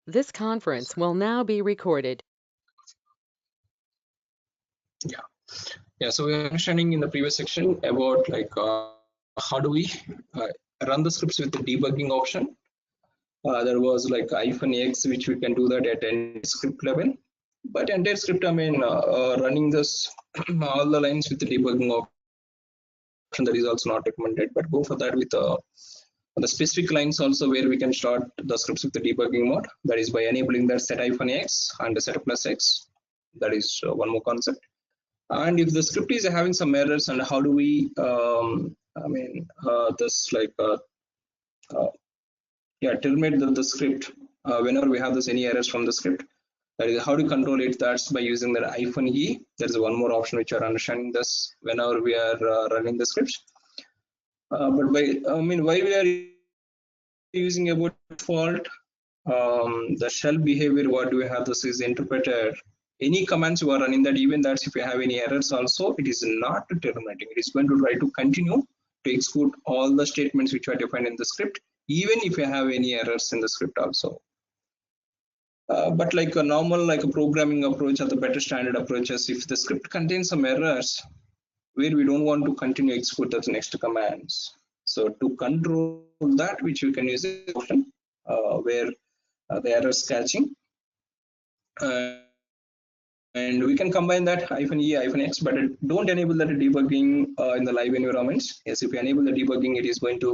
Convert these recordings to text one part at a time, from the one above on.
This conference will now be recorded. Yeah. So we were understanding in the previous section about how do we uh, run the scripts with the debugging option. There was like -x, which we can do that at any script level. But entire script, I mean, running this all the lines with the debugging option, that is also not recommended. But go for that with the specific lines also, where we can start the scripts with the debugging mode. That is by enabling that set-x and the set plus x. That is one more concept. And if the script is having some errors, and how do we terminate the script whenever we have this any errors from the script. That is how to control it. That's by using the -e. There is one more option which are understanding this whenever we are running the scripts. But why we are using about default, the shell behavior, what do we have, this is interpreted. Any commands you are running, that even that if you have any errors also, it is not terminating. It is going to try to continue to execute all the statements which are defined in the script, even if you have any errors in the script also. But like a normal, like a programming approach or the better standard approaches, if the script contains some errors where we don't want to continue execute the next commands, so to control that, which you can use an option where the errors catching, and we can combine that -e, -x, but don't enable that debugging in the live environments. Yes, if you enable the debugging, it is going to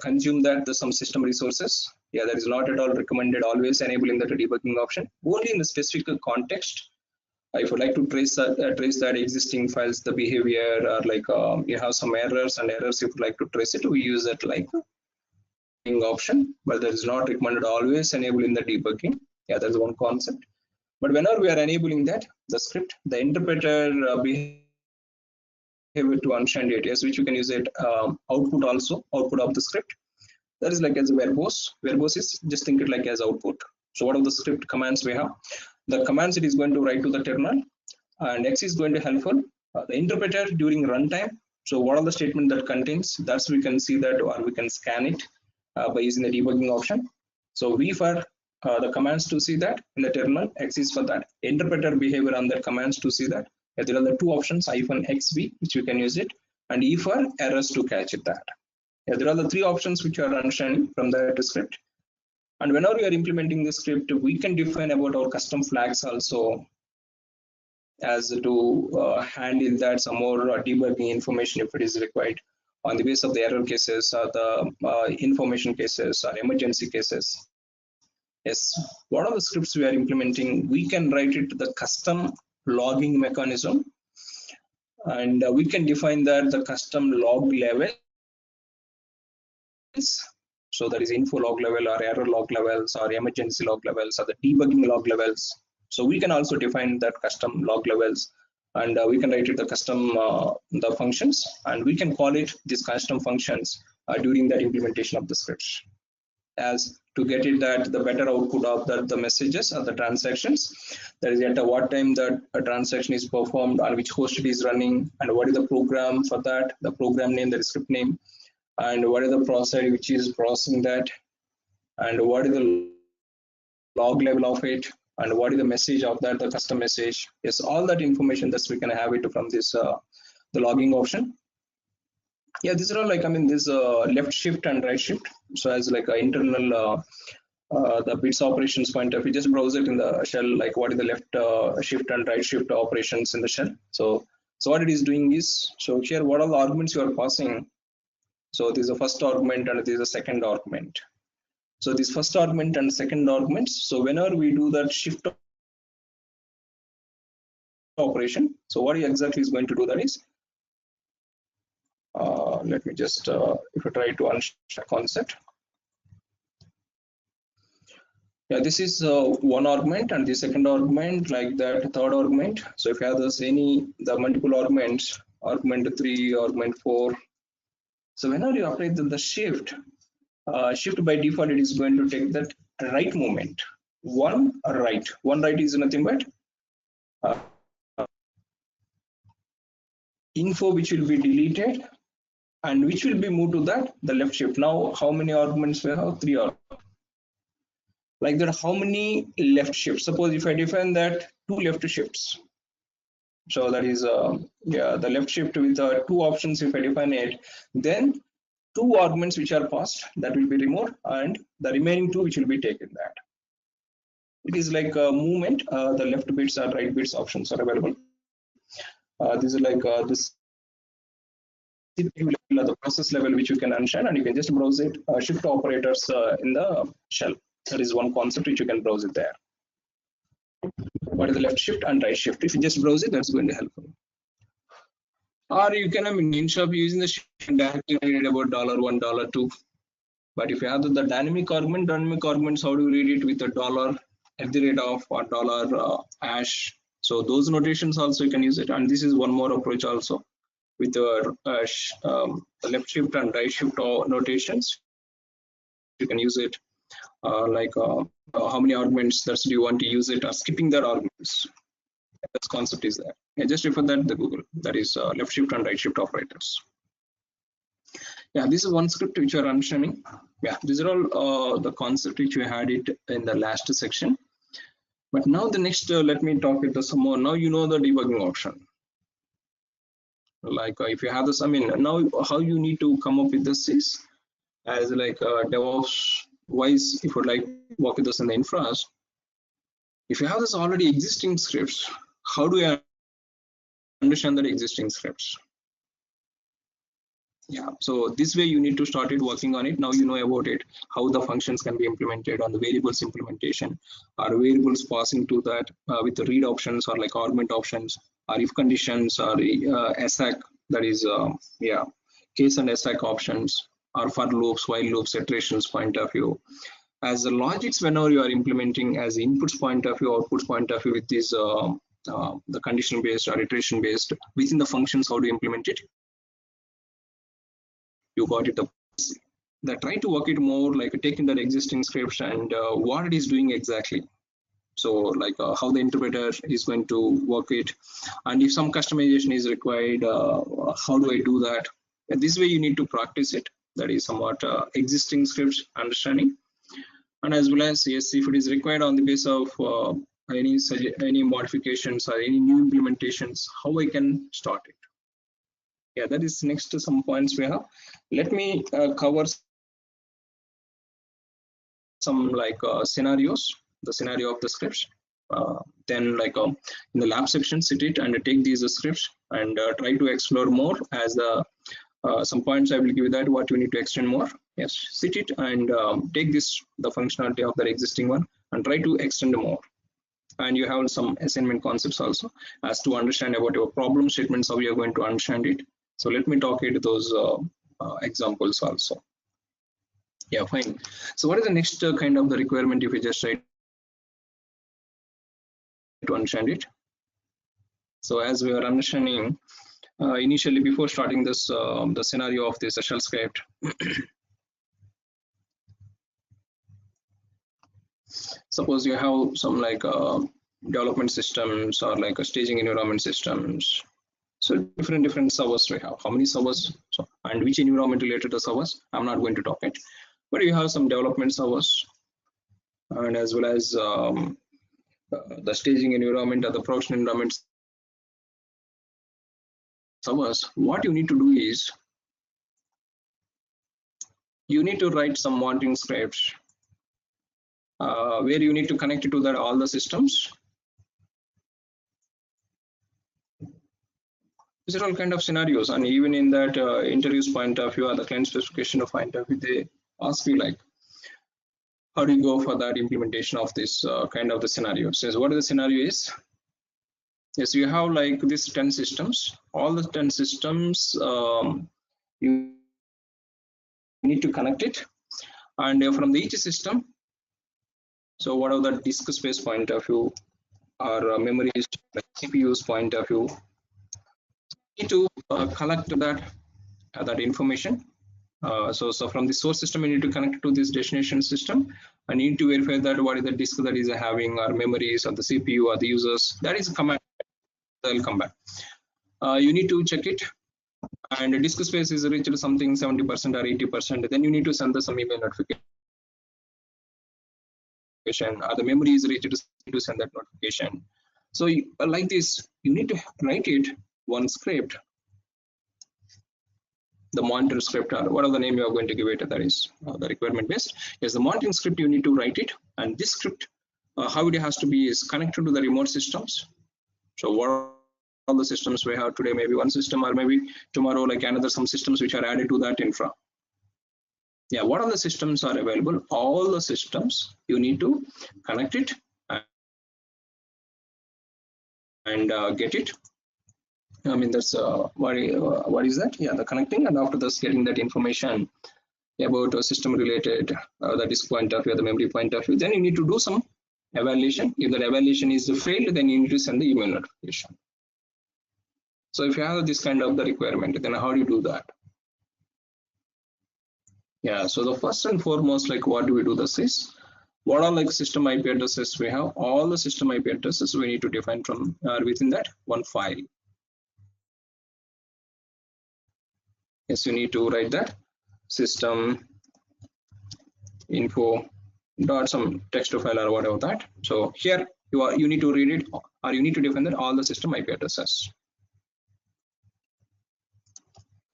consume that some system resources. Yeah, that is not at all recommended. Always enabling that debugging option only in the specific context. If you like to trace that existing files, the behavior, or like you have some errors and errors, if you like to trace it, we use that like option, but that is not recommended. Always enabling the debugging. Yeah, that's one concept. But whenever we are enabling that, the script, the interpreter behavior to understand it, yes, which you can use it output also, output of the script. That is like as a verbose. Verbose is just think it like as output. So what are the script commands we have? The commands it is going to write to the terminal, and X is going to helpful. The interpreter during runtime. So what are the statement that contains? That's we can see that, or we can scan it by using the debugging option. So V for the commands to see that in the terminal, X is for that interpreter behavior on the commands to see that. There are the two options, -xv, which you can use it, and E for errors to catch it that. Yeah, there are the three options which you are understanding from that script. And whenever we are implementing the script, we can define about our custom flags also, as to handle that some more debugging information if it is required on the basis of the error cases or the information cases or emergency cases. Yes, what are the scripts we are implementing? We can write it to the custom logging mechanism, and we can define that the custom log levels. So that is info log level or error log levels or emergency log levels or the debugging log levels. So we can also define that custom log levels, and we can write it the custom the functions, and we can call it these custom functions during that implementation of the scripts, as to get it that the better output of the messages or the transactions. That is at what time that a transaction is performed, on which host it is running, and what is the program for that, the program name, the script name, and what is the process which is processing that, and what is the log level of it, and what is the message of that, the custom message. Yes, all that information that we can have it from this the logging option. Yeah, these are all like, I mean, this left shift and right shift. So as like an internal the bits operations point of view, just browse it in the shell, like what is the left shift and right shift operations in the shell. So what it is doing is, so here what are the arguments you are passing. So this is the first argument and this is the second argument. So this first argument and second arguments. So whenever we do that shift operation, so what exactly is going to do that is, let me just if I try to understand concept. Yeah, this is one argument, and the second argument, like that third argument. So if you have this any the multiple arguments, argument 3, argument 4. So whenever you apply the shift, shift by default, it is going to take that right movement. One right is nothing but info which will be deleted and which will be moved to that the left shift. Now how many arguments we have? 3 arguments. like that, how many left shifts? Suppose if I define that 2 left shifts, so that is yeah, the left shift with 2 options, if I define it, then 2 arguments which are passed, that will be removed, and the remaining 2 which will be taken. That it is like a movement, the left bits or right bits options are available. This is like this CPU level, the process level, which you can understand, and you can just browse it, shift operators in the shell. That is one concept which you can browse it there. What is the left shift and right shift? If you just browse it, that's going to help you. Or you can, I mean, instead of using the shift directly read about $1, $2. But if you have the dynamic arguments, how do you read it with a dollar at the rate of or dollar hash? So those notations also you can use it. And this is one more approach also with the left shift and right shift notations. You can use it like how many arguments that you want to use it, or skipping their arguments. That concept is there. Yeah, just refer that the Google. That is left shift and right shift operators. Yeah, this is one script which you are understanding. Yeah, these are all the concept which we had it in the last section. But now the next, let me talk it some more. Now you know the debugging option. Like if you have this, I mean, now how you need to come up with this is as like DevOps wise, if you would like to work with us in the infras. If you have this already existing scripts, how do I understand the existing scripts? Yeah, so this way you need to start it working on it. Now you know about it, how the functions can be implemented on the variables implementation, or variables passing to that with the read options, or like argument options, or if conditions, or ASAC, that is yeah, case and ASAC options, or for loops, while loops, iterations point of view. As the logics, whenever you are implementing as inputs point of view, outputs point of view with this the conditional based or iteration based within the functions, how to implement it. You got it. That try to work it more like taking that existing scripts and what it is doing exactly. So like how the interpreter is going to work it, and if some customization is required, how do I do that? And this way you need to practice it. That is somewhat existing scripts understanding, and as well as yes, if it is required on the basis of any modifications or any new implementations, how I can start it. Yeah, that is next to some points we have. Let me cover some like scenarios, the scenario of the scripts. Then like in the lab section, sit it and take these scripts and try to explore more. As some points I will give you that what you need to extend more. Yes, sit it and take this the functionality of the existing one and try to extend more. And you have some assignment concepts also as to understand about your problem statements, how you are going to understand it. So let me talk into those examples also. Yeah, fine. So what is the next kind of the requirement if you just try to understand it? So as we are understanding initially before starting this the scenario of this shell script, suppose you have some like development systems or like a staging environment systems. So different servers we have. How many servers? So and which environment related to servers? I'm not going to talk it, but you have some development servers, and as well as the staging environment or the production environment servers. What you need to do is you need to write some mounting scripts where you need to connect it to that all the systems. These are all kind of scenarios, and even in that interviews point of view or the client specification of point of view, they ask you like, how do you go for that implementation of this kind of the scenario? Says what the scenario is. Yes, you have like this 10 systems. All the 10 systems you need to connect it, and from the each system. So whatever the disk space point of view or memory like CPU's point of view, need to collect that information. So from the source system, you need to connect to this destination system, and you need to verify that what is the disk that is having, or memories, or the CPU, or the users. That is a command that will come back. You need to check it, and the disk space is reached something 70% or 80%. Then you need to send some email notification or the memory is reached to send that notification. So like this, you need to write it one script, the monitor script, or what are the name you are going to give it, that is the requirement based. Yes, the monitoring script, you need to write it, and this script, how it has to be is connected to the remote systems. So what are all the systems we have today? Maybe one system, or maybe tomorrow like another some systems which are added to that infra. Yeah, what are the systems are available? All the systems you need to connect it and get it. I mean, that's what is that? Yeah, the connecting, and after this getting that information about a system related, the disk point of view, the memory point of view. Then you need to do some evaluation. If that evaluation is failed, then you need to send the email notification. So if you have this kind of the requirement, then how do you do that? Yeah, so the first and foremost, like what do we do this is, what are like system IP addresses we have? All the system IP addresses we need to define from within that one file. Yes, you need to write that system info dot some text file or whatever that. So here you need to read it, or you need to define that all the system IP addresses.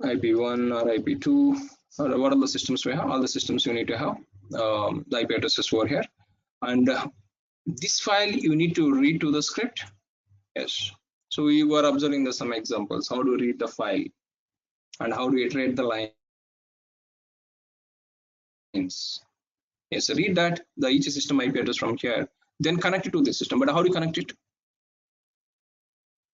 IP1 or IP2, or what are the systems we have? All the systems you need to have the IP addresses over here, and this file you need to read to the script. Yes, so we were observing some examples how to read the file and how to iterate the lines. Yes, read that the each system IP address from here, then connect it to this system. But how do you connect it?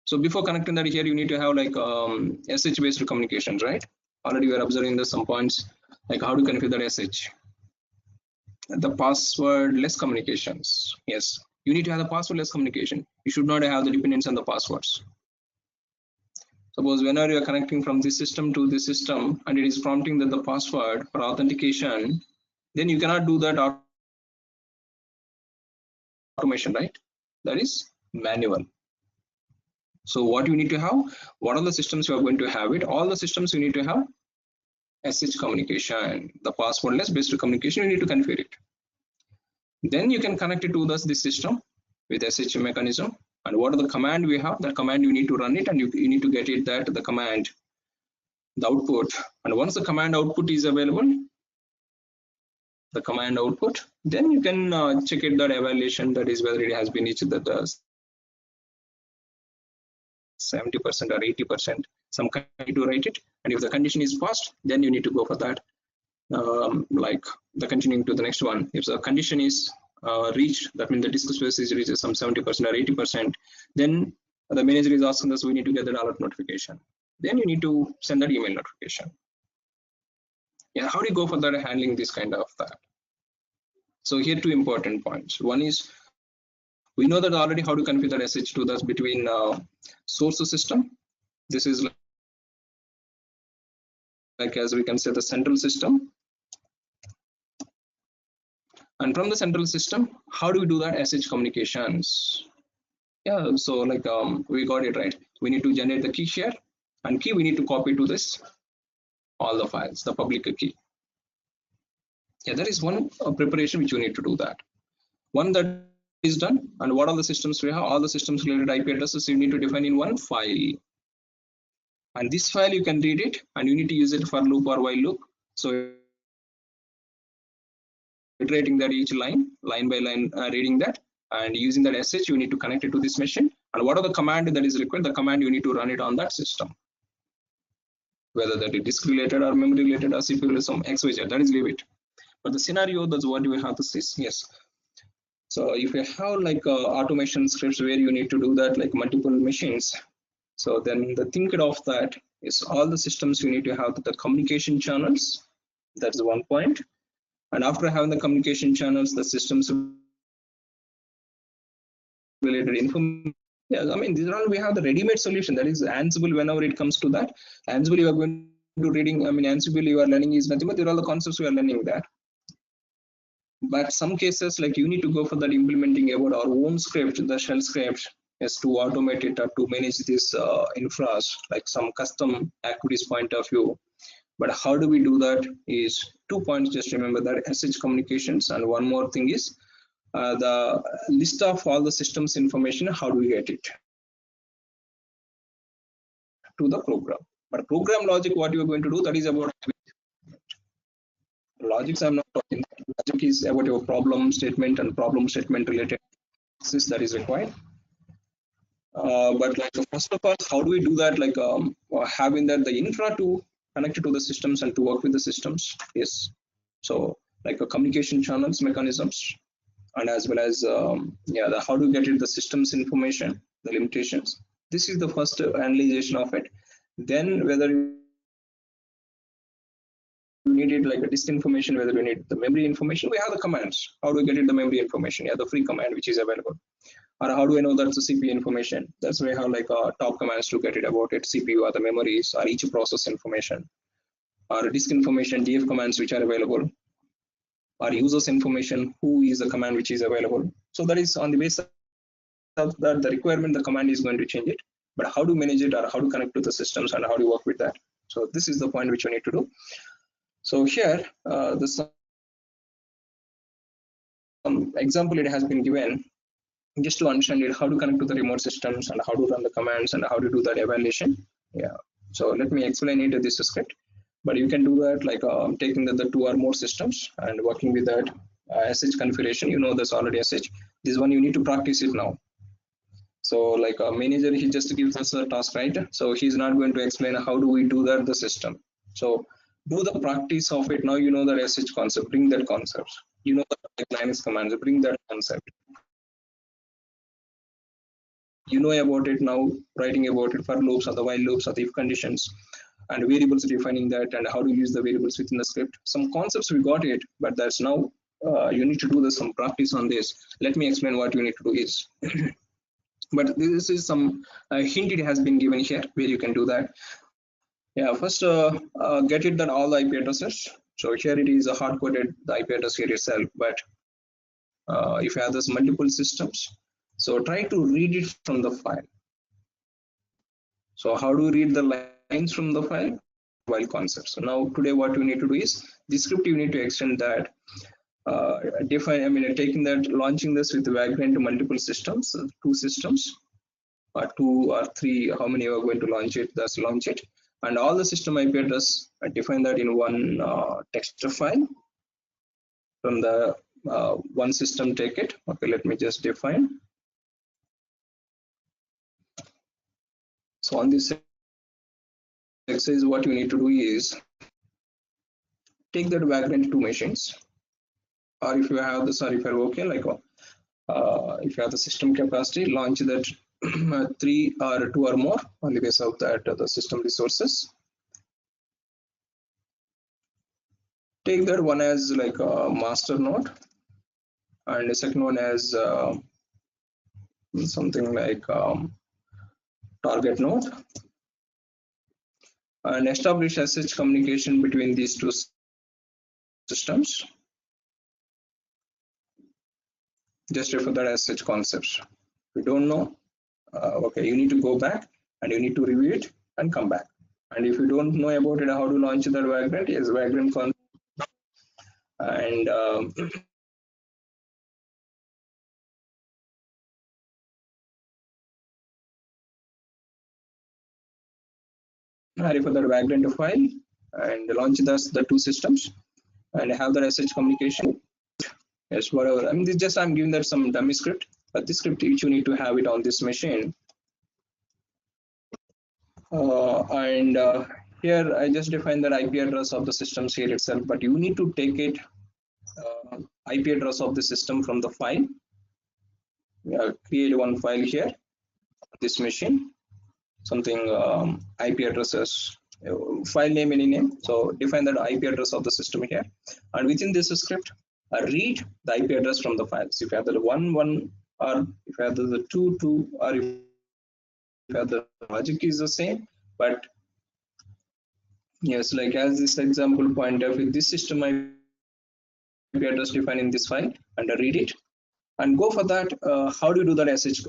So before connecting that, here you need to have like SH based communications, right? Already we are observing the some points like how to configure that SH. The password-less communications. Yes, you need to have the password-less communication. You should not have the dependence on the passwords. Suppose whenever you are connecting from this system to this system and it is prompting that the password for authentication, then you cannot do that automation, right? That is manual. So what you need to have, what are the systems you are going to have it? All the systems you need to have SH communication, the password-less based communication, you need to configure it. Then you can connect it to this system with SH mechanism. And what are the command we have? That command you need to run it, and you need to get it that the command, the output. And once the command output is available, the command output, then you can check it that evaluation, that is whether it has been reached that 70% or 80%. Some kind to write it, and if the condition is passed, then you need to go for that. Like the continuing to the next one. If the condition is reached, that means the disk space is reached some 70% or 80%, then the manager is asking us we need to get that alert notification. Then you need to send that email notification. Yeah, how do you go for that handling this kind of that? So here two important points. One is we know that already how to configure that SH to this between source system. This is like as we can say the central system. And from the central system, how do we do that SH communications? Yeah, so like we got it right. We need to generate the key share, and key we need to copy to this all the files, the public key. Yeah, that is one preparation which you need to do that. One that is done, and what are the systems we have? All the systems related IP addresses you need to define in one file. And this file you can read it, and you need to use it for loop or while loop. So iterating that each line by line, reading that, and using that SH, you need to connect it to this machine. And what are the command that is required? The command you need to run it on that system, whether that is disk related or memory related or CPU related, some XYZ, that is leave it. But the scenario, that's what we have to see. Yes. So if you have like automation scripts where you need to do that like multiple machines, so then the thinking of that is all the systems you need to have the communication channels. That's one point. And after having the communication channels, the systems related information. Yeah, I mean, these are all we have the ready-made solution, that is Ansible. Whenever it comes to that, Ansible you are going to reading. I mean, Ansible you are learning is nothing but there are all the concepts we are learning that. But some cases like you need to go for that implementing about our own script, the shell script, is to automate it or to manage this infras, like some custom activities point of view. But how do we do that is 2 points. Just remember that SH communications, and one more thing is the list of all the systems information, how do we get it to the program. But program logic, what you are going to do, that is about logics. I'm not talking. Logic is about your problem statement and problem statement related access that is required. But like first of all, how do we do that? Like having that the infra to connect it to the systems and to work with the systems is so like a communication channels mechanisms, and as well as yeah, how to get it the systems information, the limitations. This is the first analyzation of it. Then whether you need it like a disk information, whether you need the memory information, we have the commands. How do we get it the memory information? Yeah, the free command which is available. Or how do I know that's the CPU information? That's why I have like top commands to get it about it, CPU or the memories or each process information, or disk information, df commands which are available, or users information, who is the command which is available. So that is on the basis of that the requirement, the command is going to change it. But how to manage it or how to connect to the systems and how to work with that. So this is the point which we need to do. So here, the example it has been given just to understand it, how to connect to the remote systems and how to run the commands and how to do that evaluation. Yeah. So let me explain it in this script. But you can do that like taking the two or more systems and working with that SH configuration. You know there's already SH. This one you need to practice it now. So like a manager, he just gives us a task, right? So he's not going to explain how do we do that the system. So do the practice of it now. You know that SH concept, bring that concept. You know the Linux commands, bring that concept. You know about it now, writing about it for loops or the while loops or the if conditions and variables, defining that and how to use the variables within the script. Some concepts we got it, but that's now you need to do some practice on this. Let me explain what you need to do is. But this is some hint it has been given here where you can do that. Yeah, first get it that all the IP addresses. So here it is a hard coded the IP address here itself, but if you have this multiple systems, so try to read it from the file. So how do you read the lines from the file? While concept. So now today what you need to do is this script you need to extend that define, I mean taking that, launching this with Vagrant to multiple systems, two systems or two or three, how many you are going to launch it, that's launch it. And all the system IP address, define that in one text file from the one system, take it. Okay, let me just define. So on this exercise, what you need to do is take that Vagrant two machines, or if you have the, sorry, if you're okay, like if you have the system capacity, launch that three or two or more on the basis of that the system resources. Take that one as like a master node, and the second one as something like target node, and establish SH communication between these two systems. Just refer that as such concepts. If you don't know, okay, you need to go back and you need to review it and come back. And if you don't know about it, how to launch that Vagrant, is Vagrant concept. And refer that Vagrant file and launch the two systems and have the SH communication. Yes, whatever. I mean, this just I'm giving that some dummy script, but this script which you need to have it on this machine. And here I just define the IP address of the systems here itself, but you need to take it IP address of the system from the file. Create one file here, this machine, something IP addresses, file name, any name. So define that IP address of the system here, and within this script, read the IP address from the files. If you have the 1, or if you have the 2, or if you have the logic is the same, but yes, like as this example point of this system IP address defined in this file, and read it and go for that. How do you do that SH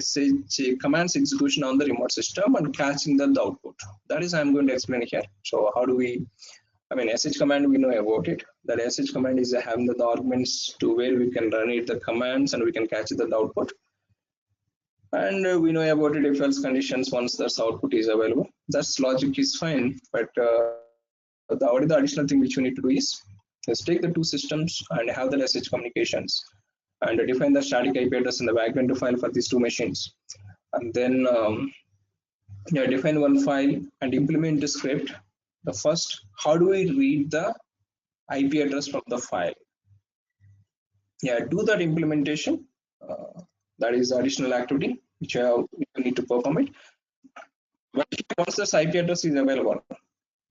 SH commands execution on the remote system and catching the output? That is I'm going to explain here. So how do we I mean, sh command, we know about it. That sh command is having the arguments to where we can run it, the commands, and we can catch the output. And we know about it if else conditions once that output is available. That's logic is fine, but the additional thing which you need to do is let's take the two systems and have the sh communications and define the static IP address in the backend file for these two machines. And then define one file and implement the script. The first, how do we read the IP address from the file? Do that implementation. That is the additional activity which you need to perform it. But once this IP address is available,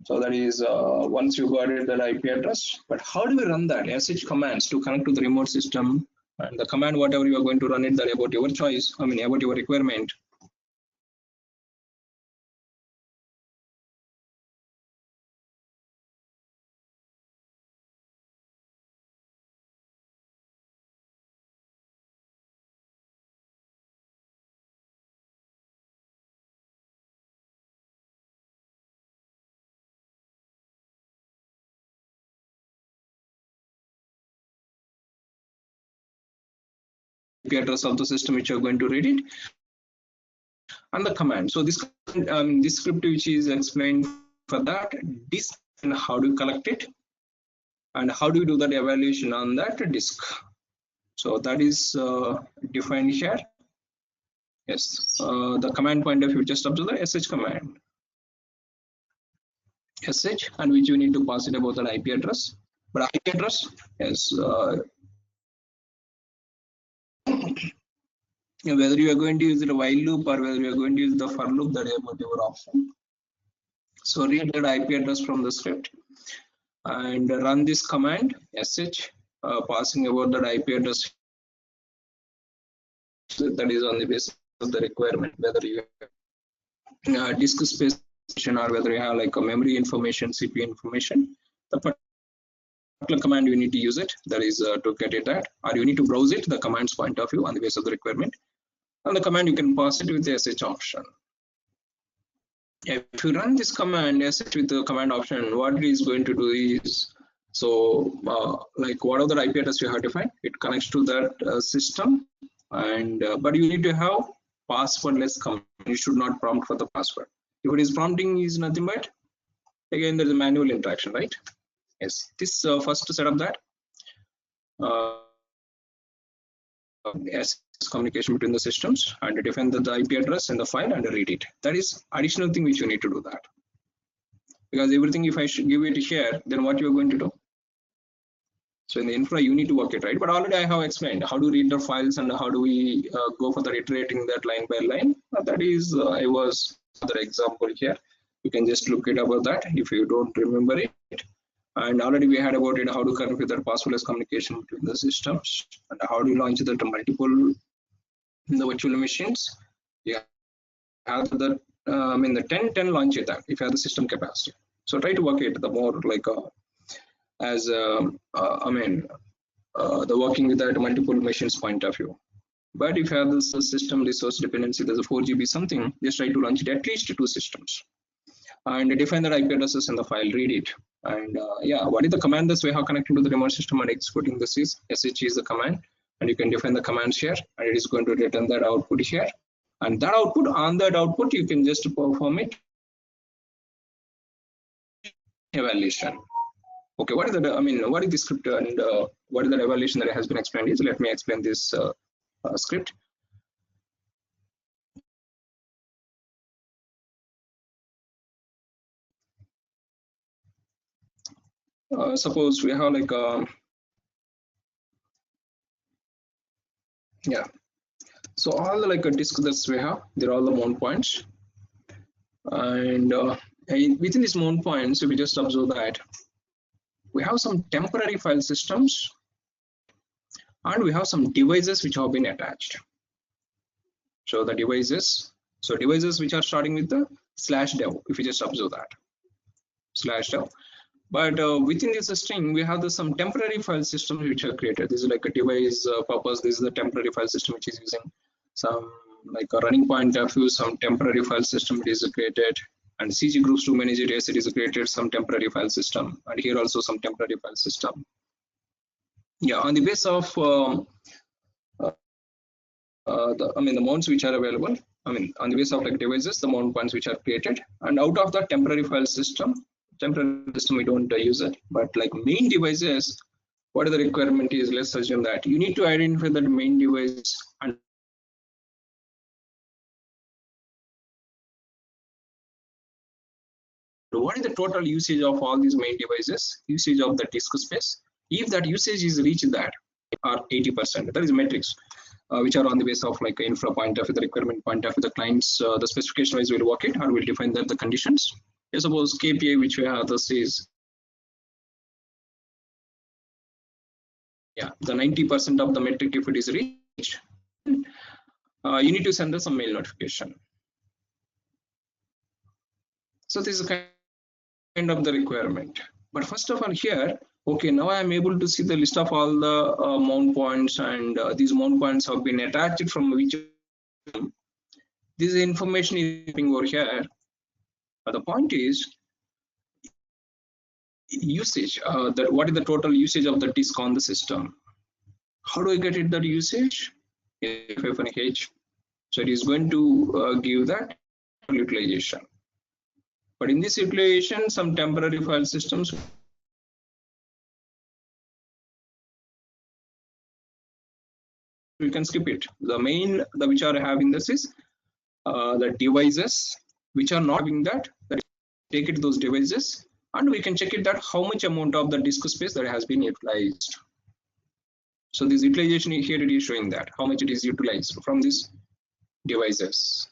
so that is once you got it, that IP address. But how do we run that sh commands to connect to the remote system? And the command, whatever you are going to run it, that about your choice. I mean, about your requirement. IP address of the system which you're going to read it, and the command. So this script which is explained for that disk, and how do you collect it, and how do you do that evaluation on that disk. So that is defined here. Yes, the command point of view, just observe the sh command. sh, and which you need to pass it about the IP address. But IP address, yes, whether you are going to use the while loop or whether you are going to use the for loop, that is about your option. So read the IP address from the script and run this command sh, passing about that IP address. That is on the basis of the requirement, whether you have disk space or whether you have like a memory information, CPU information. The particular command you need to use it, that is to get it that, or you need to browse it, the command's point of view on the basis of the requirement. And the command you can pass it with the sh option. If you run this command sh with the command option, what it is going to do is, so like whatever IP address you have defined, it connects to that system, and but you need to have passwordless command. You should not prompt for the password. If it is prompting is nothing but, again there is a manual interaction, right? Yes, this first setup that communication between the systems and define the IP address in the file and read it. That is additional thing which you need to do that. Because everything, if I should give it here, then what you are going to do? So in the infra, you need to work it, right? But already I have explained how to read the files and how do we go for the iterating that line by line. That is, I was another example here. You can just look it about that if you don't remember it. And already we had about it, how to configure passwordless communication between the systems and how do you launch the multiple the virtual machines. Yeah, have the the 10 launch it that if you have the system capacity. So try to work it the more like as the working with that multiple machines point of view. But if you have this system resource dependency, there's a 4 GB something, just try to launch it at least 2 systems and define the IP addresses in the file, read it. And what is the command this way how connecting to the remote system and executing this is sh is the command, and you can define the commands here, and it is going to return that output here. And that output, on that output, you can just perform it evaluation. Okay, what is the what is the script and what is the evaluation that has been explained is, let me explain this script. Suppose we have like so all the like a disk that we have, they're all the mount points, and within these mount points, if we just observe that we have some temporary file systems and we have some devices which have been attached. So the devices, which are starting with the /dev, if you just observe that /dev. But within this string, we have some temporary file systems which are created. This is like a device purpose. This is the temporary file system which is using some like a running point of view, some temporary file system is created. And CG groups to manage it, yes, it is created some temporary file system, and here also some temporary file system. Yeah, on the base of the mounts which are available. On the base of like devices, the mount points which are created, and out of the temporary file system, we don't use it. But like main devices, what are the requirement is? Let's assume that you need to identify that main device and what is the total usage of all these main devices, usage of the disk space. If that usage is reached that are 80%, that is metrics which are on the base of like infra point of view, the requirement point of view, the clients, the specification wise will work it or will define that the conditions. Suppose KPI which we have, this is the 90% of the metric. If it is reached, you need to send us some mail notification. So this is kind of the requirement. But first of all here, okay, now I am able to see the list of all the mount points, and these mount points have been attached from which this information is over here. But the point is usage, that what is the total usage of the disk on the system. How do I get it, that usage? F-H. So it is going to give that utilization. But in this utilization, some temporary file systems we can skip it. The main which are having this is the devices which are not having that take it those devices, and we can check it that how much amount of the disk space that has been utilized. So this utilization here, it is showing that how much it is utilized from these devices.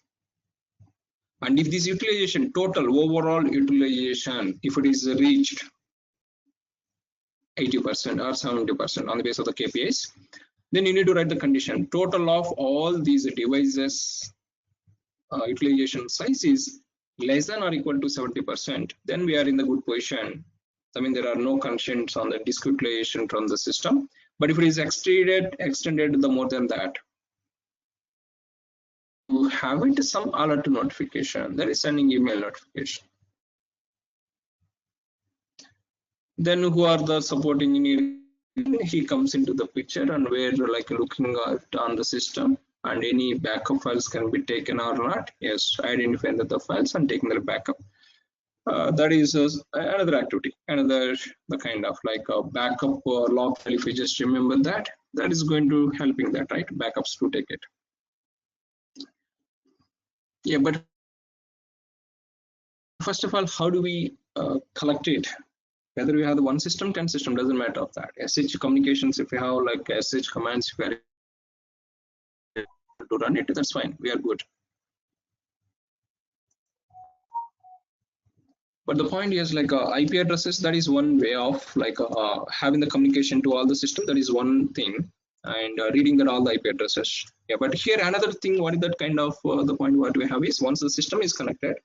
And if this utilization, total overall utilization, if it is reached 80% or 70% on the basis of the KPIs, then you need to write the condition. Total of all these devices utilization size is less than or equal to 70%. Then we are in the good position. There are no constraints on the disk utilization from the system. But if it is extended the more than that, you have it some alert notification, that is sending email notification. Then who are the support engineer? He comes into the picture, and we're like looking at on the system, and any backup files can be taken or not. Yes, identifying the files and taking the backup. That is another activity, the kind of like a backup log. If you just remember that, that is going to helping that, right? Backups to take it. Yeah, but first of all, how do we collect it? Whether we have the 1 system, 10 system, doesn't matter of that. SH communications, if you have like SH commands, if you are to run it, that's fine. We are good. But the point is like IP addresses, that is one way of like having the communication to all the system. That is one thing, and reading that all the IP addresses. Yeah, but here another thing, what is that kind of the point what we have is once the system is connected,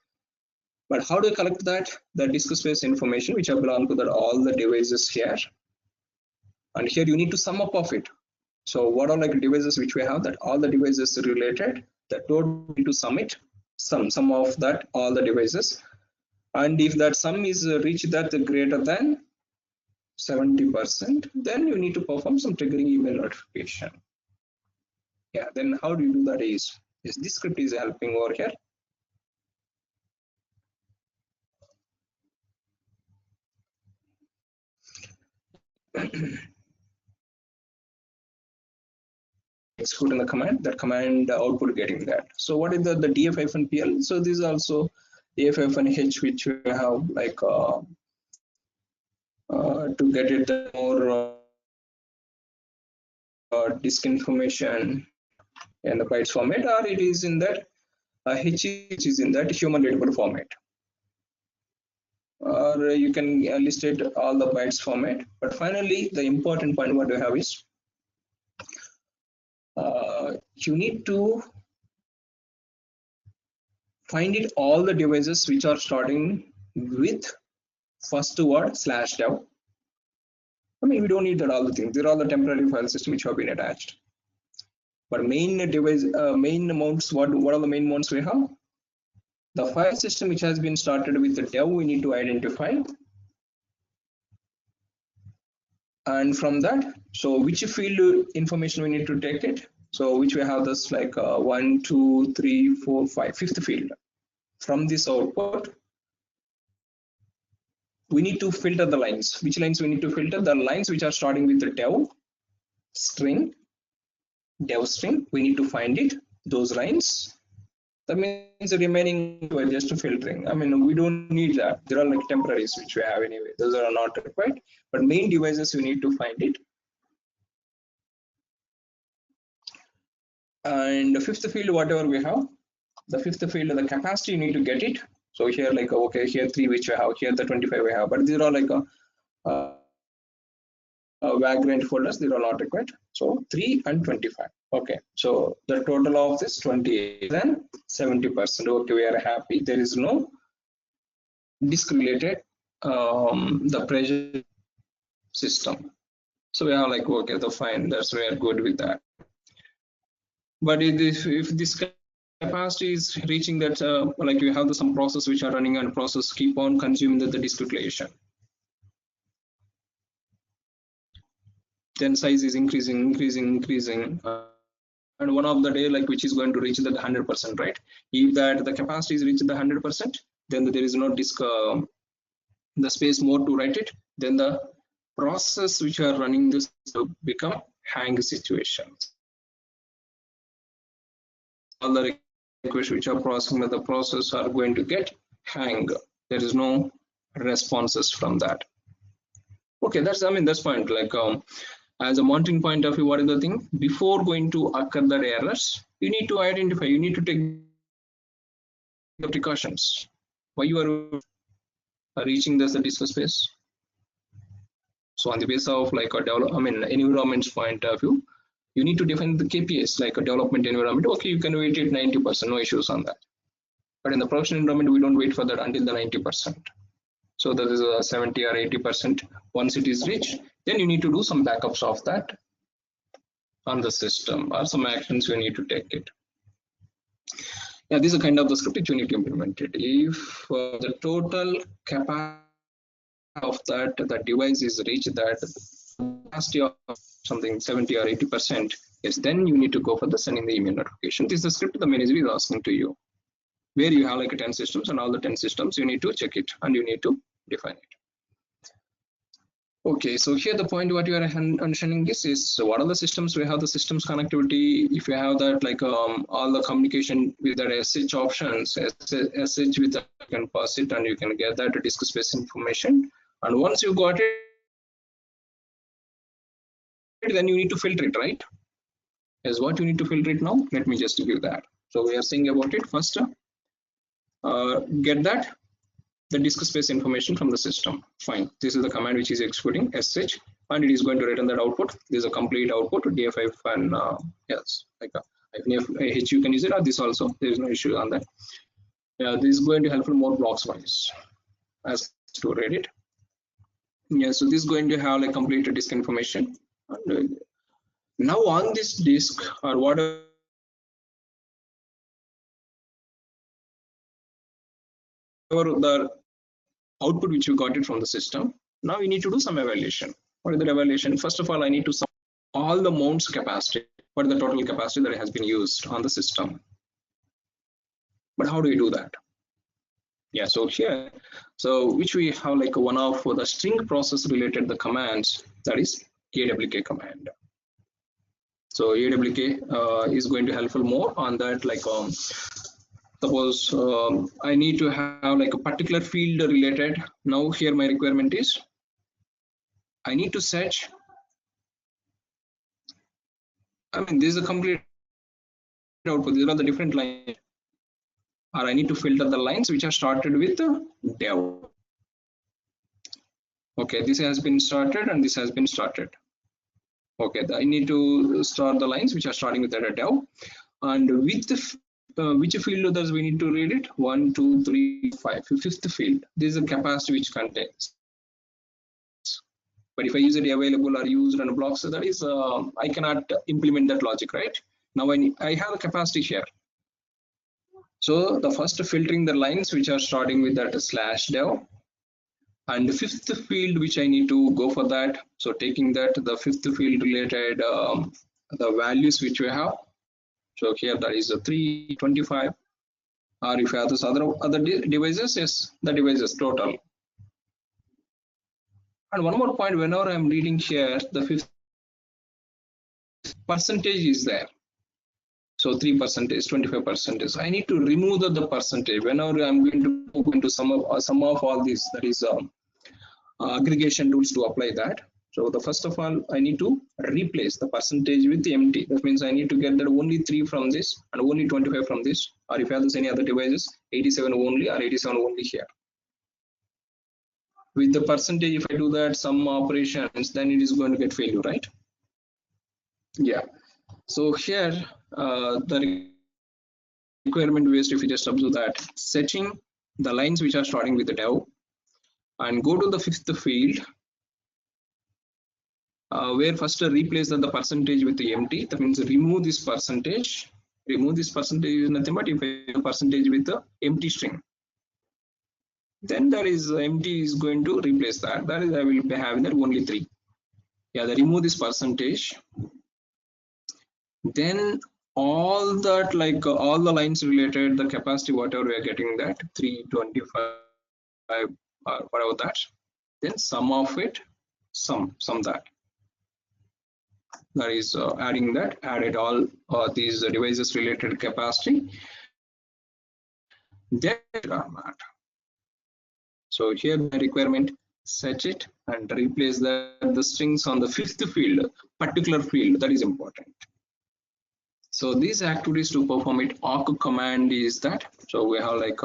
but how do you collect that? The disk space information which belong to that all the devices here, and here you need to sum up of it. So what are like devices which we have, that all the devices related, that total need to sum it, sum of that all the devices. And if that sum is reached that greater than 70%, then you need to perform some triggering email notification. Yeah, then how do you do that is this script is helping over here. Execute in the command, that command output getting that. So what is the df-pl? So this is also df-h, which we have like to get it more disk information in the bytes format, or it is in that h is in that human readable format, or you can list it all the bytes format. But finally, the important point what we have is you need to find it all the devices which are starting with first word /dev. We don't need that all the things. They're all the temporary file system which have been attached. But main device, main mounts, what are the main mounts we have? The file system which has been started with the dev, we need to identify. And from that, so which field information we need to take it. So which we have this like 1, 2, 3, 4, 5, fifth field. From this output, we need to filter the lines. Which lines we need to filter? The lines which are starting with the dev string, we need to find it, those lines. That means the remaining were just filtering. I mean, we don't need that. There are like temporaries which we have anyway. Those are not required. But main devices, we need to find it. And the fifth field, whatever we have, the fifth field, the capacity, you need to get it. So here, like, okay, here 3 which we have, here the 25 we have, but these are like vagrant folders, they are not required. So 3 and 25. Okay, so the total of this 20 then 70%. Okay, we are happy. There is no disk related the pressure system. So we are like, okay, the fine, that's we are good with that. But if this capacity is reaching that, like you have some process which are running and process keep on consuming the disk utilization, then size is increasing, and one of the day, like, which is going to reach the 100%, right? If that the capacity is reached the 100%, then there is no disk the space more to write it, then the process which are running this will become hang situations. All the requests which are processing the process are going to get hang. There is no responses from that. Okay, that's, I mean, that's point. Like as a monitoring point of view, what is the thing? Before going to occur the errors, you need to identify, you need to take the precautions. Why you are reaching this the disk space? So on the basis of like a environment's point of view, you need to define the KPIs like a development environment. Okay, you can wait it 90%, no issues on that. But in the production environment, we don't wait for that until the 90%. So that is a 70 or 80%. Once it is reached, then you need to do some backups of that on the system, or some actions you need to take it. Yeah, this is a kind of the script which you need to implement it. If the total capacity of that the device is reached that capacity of something 70 or 80%, yes, then you need to go for the sending the email notification. This is the script the manager is asking to you, where you have like 10 systems, and all the 10 systems you need to check it and you need to define it. Okay, so here the point what you are understanding this is, so what are the systems? We have the systems connectivity. If you have that like all the communication with that SH options, SH with that, you can pass it and you can get that disk space information. And once you got it, then you need to filter it, right? Is what you need to filter it now. Let me just give that. So we are saying about it first. Get that the disk space information from the system. Fine. This is the command which is executing sh, and it is going to return that output. This is a complete output df and yes, like h you can use it, or this also. There is no issue on that. This is going to help more blocks wise as to read it. Yeah, so this is going to have like complete disk information. And now on this disk or whatever the output which you got it from the system, now you need to do some evaluation. What is the evaluation? First of all, I need to sum all the mounts capacity, what is the total capacity that has been used on the system. But how do we do that? Yeah, so here, so which we have like one of the string process related the commands, that is awk command. So awk is going to helpful more on that, like suppose I need to have like a particular field related. Now here my requirement is I need to search. I mean, this is a complete output. These are the different lines, or I need to filter the lines which are started with dev. Okay, this has been started and this has been started. Okay, I need to start the lines which are starting with the dev, and with the which field does we need to read it? 1, 2, 3, 5. Fifth field. This is a capacity which contains. But if I use it available or used on blocks, so that is I cannot implement that logic, right? Now I have a capacity here. So the first filtering the lines which are starting with that /dev, and the fifth field which I need to go for that. So taking that the fifth field related the values which we have. So here that is a 325, or if you have this other devices, yes, the devices total. And one more point, whenever I'm reading here, the fifth percentage is there. So 3%, 25%. I need to remove the percentage whenever I'm going to go into some of all these, that is aggregation rules to apply that. So the first of all, I need to replace the percentage with empty. That means I need to get that only 3 from this and only 25 from this, or if I have this any other devices, 87 only or 87 only here. With the percentage, if I do that some operations, then it is going to get failure, right? Yeah. So here the requirement based, if you just observe that, setting the lines which are starting with the dev, and go to the fifth field, where first replace the percentage with the empty. That means remove this percentage. Remove this percentage is nothing but if a percentage with the empty string. Then there is empty is going to replace that. That is I will be having that only 3. Yeah, the remove this percentage. Then all that, like all the lines related the capacity whatever we are getting, that 325 or whatever that, then sum of it, sum that is adding that, added all these devices related capacity, then that. So here the requirement, set it and replace the strings on the fifth field, particular field, that is important. So these activities to perform it, awk command is that. So we have like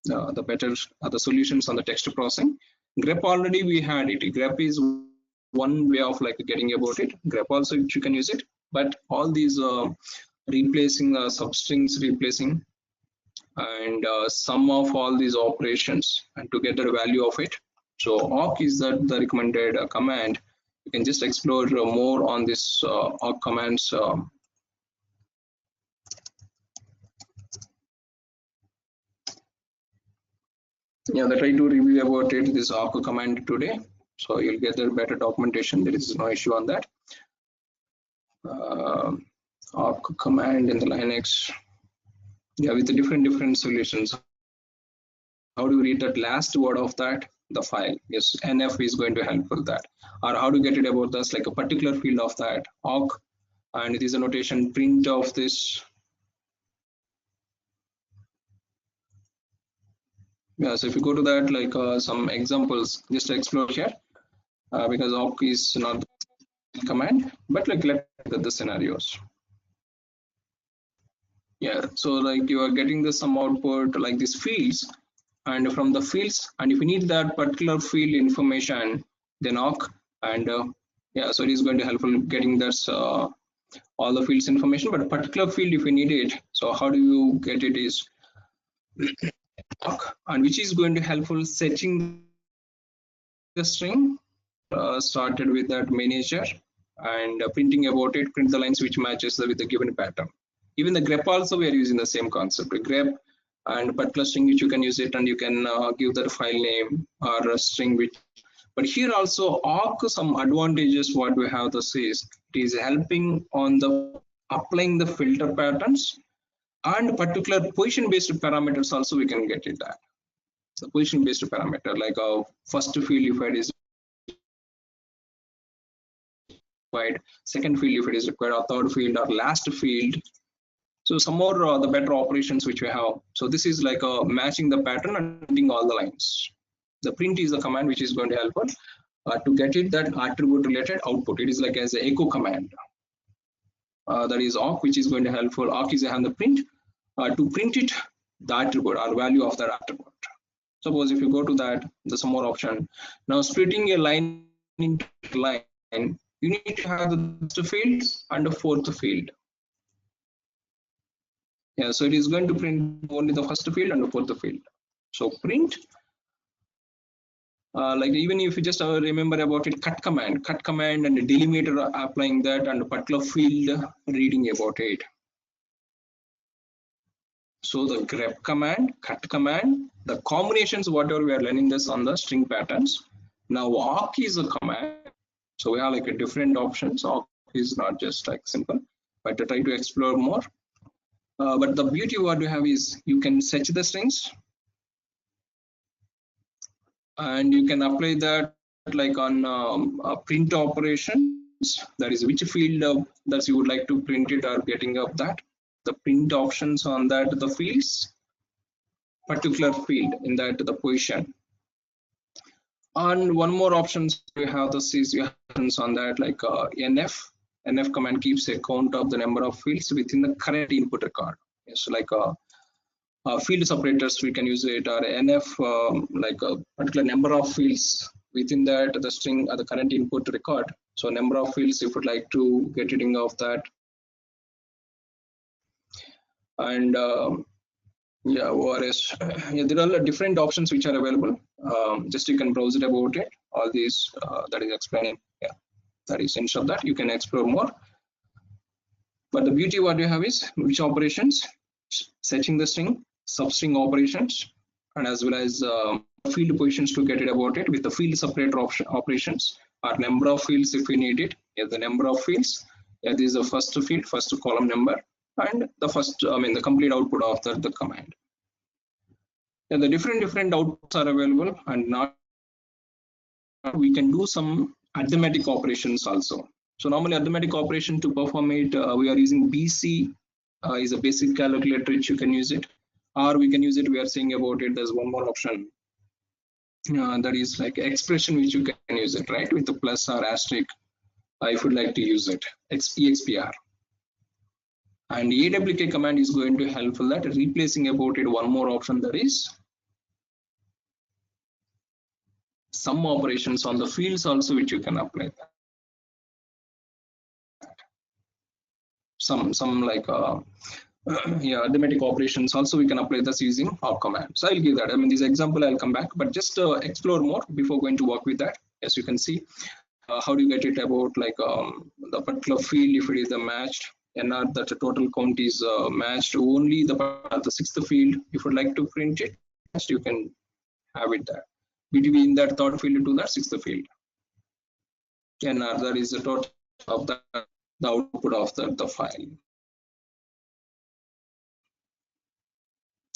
the better the solutions on the text processing. grep already we had it. grep is one way of like getting about it. grep also you can use it, but all these replacing substrings, replacing and sum of all these operations and to get the value of it. So awk is that the recommended command. You can just explore more on this awk commands. Yeah, I try to review about it, this awk command today, so you'll get the better documentation. There is no issue on that. Awk command in the Linux, yeah, with the different solutions. How do you read that last word of that, the file? Yes, nf is going to help with that. Or how to get it about this, like a particular field of that awk, and it is a notation print of this. Yeah, so if you go to that, like some examples, just explore here, because awk is not the command, but like let's look at the scenarios. Yeah, so like you are getting the some output like these fields, and from the fields, and if you need that particular field information, then awk, and yeah, so it is going to help in getting this all the fields information, but a particular field if you need it, so how do you get it is awk, and which is going to helpful setting the string started with that manager, and printing about it, print the lines which matches with the given pattern. Even the grep also we are using the same concept, grep and particular string which you can use it, and you can give that file name or a string which. But here also awk some advantages what we have this is, it is helping on the applying the filter patterns, and particular position based parameters also we can get it that. The position based parameter, like a first field if it is required, second field if it is required, or third field or last field. So some more the better operations which we have. So this is like matching the pattern and printing all the lines. The print is the command which is going to help us to get it that attribute related output. It is like as a echo command. That is awk, which is going to help for awk is a the print to print it the attribute or value of that attribute. Suppose if you go to that, there's some more option. Now splitting a line into line, you need to have the first field and the fourth field. Yeah, so it is going to print only the first field and the fourth field. So print, like even if you just remember about it, cut command and delimiter applying that, and a particular field reading about it. So the grep command, cut command, the combinations, whatever we are learning this on the string patterns. Now awk is a command. So we have like a different options. Awk is not just like simple, but to try to explore more. But the beauty what you have is you can search the strings and you can apply that like on print operations. That is which field that you would like to print it or getting up that. The print options on that, the fields, particular field in that the position. And one more options we have the CC options on that like nf command keeps a count of the number of fields within the current input record. Yes, like field separators we can use it, or nf like a particular number of fields within that the string or the current input record. So number of fields if you'd like to get rid of that. And yeah, ORS. Yeah, there are different options which are available. Just you can browse it about it. All these that is explaining. Yeah, that is instead of that you can explore more. But the beauty what you have is which operations, setting the string, substring operations, and as well as field positions to get it about it with the field separator operations or number of fields if we need it. Yeah, the number of fields. Yeah, this is the first field, first column number, and the first, I mean, the complete output of the command. Yeah, the different outputs are available, and now we can do some arithmetic operations also. So normally arithmetic operation to perform it, we are using BC is a basic calculator which you can use it, or we can use it. We are saying about it. There's one more option that is like expression which you can use it, right, with the plus or asterisk. If you'd like to use it, expr. And awk command is going to help that replacing about it one more option, that is some operations on the fields also which you can apply that. Some like yeah, arithmetic operations also we can apply this using awk command. So I'll give that. I mean, this example I'll come back, but just explore more before going to work with that. As you can see, how do you get it about like the particular field if it is the matched, and not that the total count is matched, only the sixth field if you'd like to print it, you can have it there between that third field to that sixth field, and that is the total of the output of the file.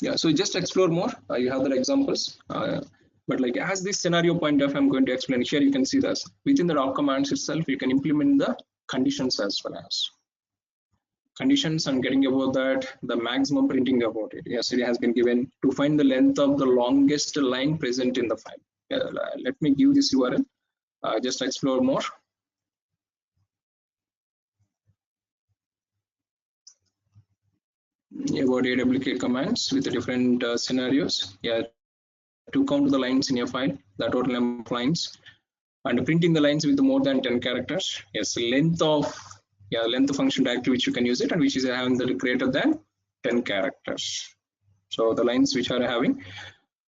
Yeah, so just explore more. You have the examples, but like as this scenario point of I'm going to explain here, you can see this within the awk commands itself you can implement the conditions as well as conditions, and getting about that the maximum printing about it. Yes, it has been given to find the length of the longest line present in the file. Let me give this URL. Just explore more. About awk commands with the different scenarios. Yeah, to count the lines in your file, the total number of lines, and printing the lines with more than 10 characters. Yes, length of length function directory which you can use it, and which is having the greater than 10 characters. So the lines which are having,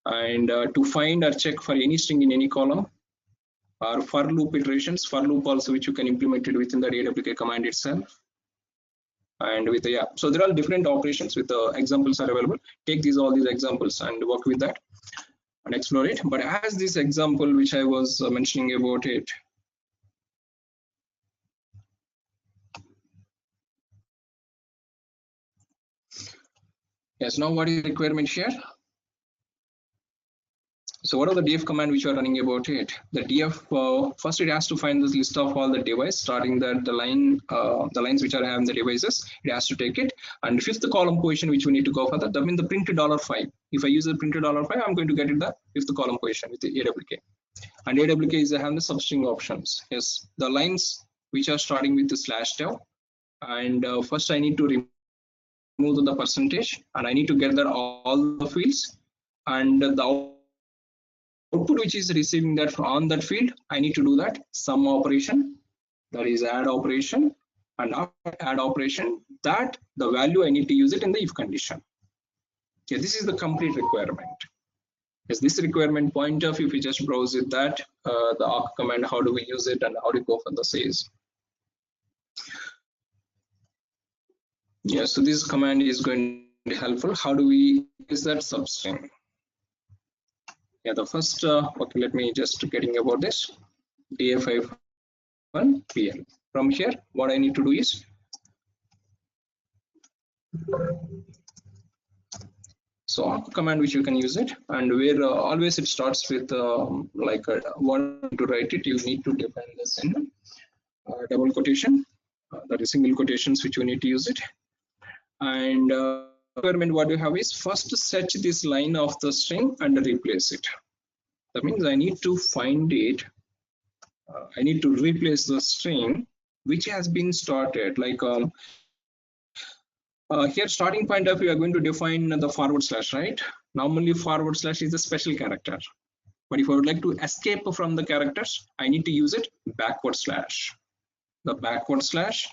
and to find or check for any string in any column, or for loop iterations, for loop also which you can implement it within the awk command itself. And with the so there are different operations with the examples are available. Take all these examples and work with that and explore it. But as this example which I was mentioning about it, yes, now what is the requirement here? So what are the df command which are running about it? The df first it has to find this list of all the device, starting that the lines which are having the devices, it has to take it, and fifth column position which we need to go for that means the print $5. If I use the print $5, I'm going to get it the fifth column position with the awk. And awk is having the substring options. Yes, the lines which are starting with the /dev, and first I need to remove the percentage, and I need to get that all the fields, and the output which is receiving that on that field, I need to do that sum operation, that is add operation, and after add operation, that the value I need to use it in the if condition. Okay, this is the complete requirement. Yes, this requirement point of if you just browse it, that the awk command, how do we use it and how do we go for the says. Yeah, so this command is going helpful. How do we use that substring? Yeah, the first, okay, let me just getting about this. DA51PL. From here, what I need to do is, so awk command which you can use it, and where always it starts with want to write it, you need to define this in double quotation, that is single quotations which you need to use it. And requirement what you have is first search this line of the string and replace it. That means I need to find it. I need to replace the string which has been started. Like here, starting point of, we are going to define the forward slash, right? Normally, forward slash is a special character. But if I would like to escape from the characters, I need to use it backward slash. The backward slash,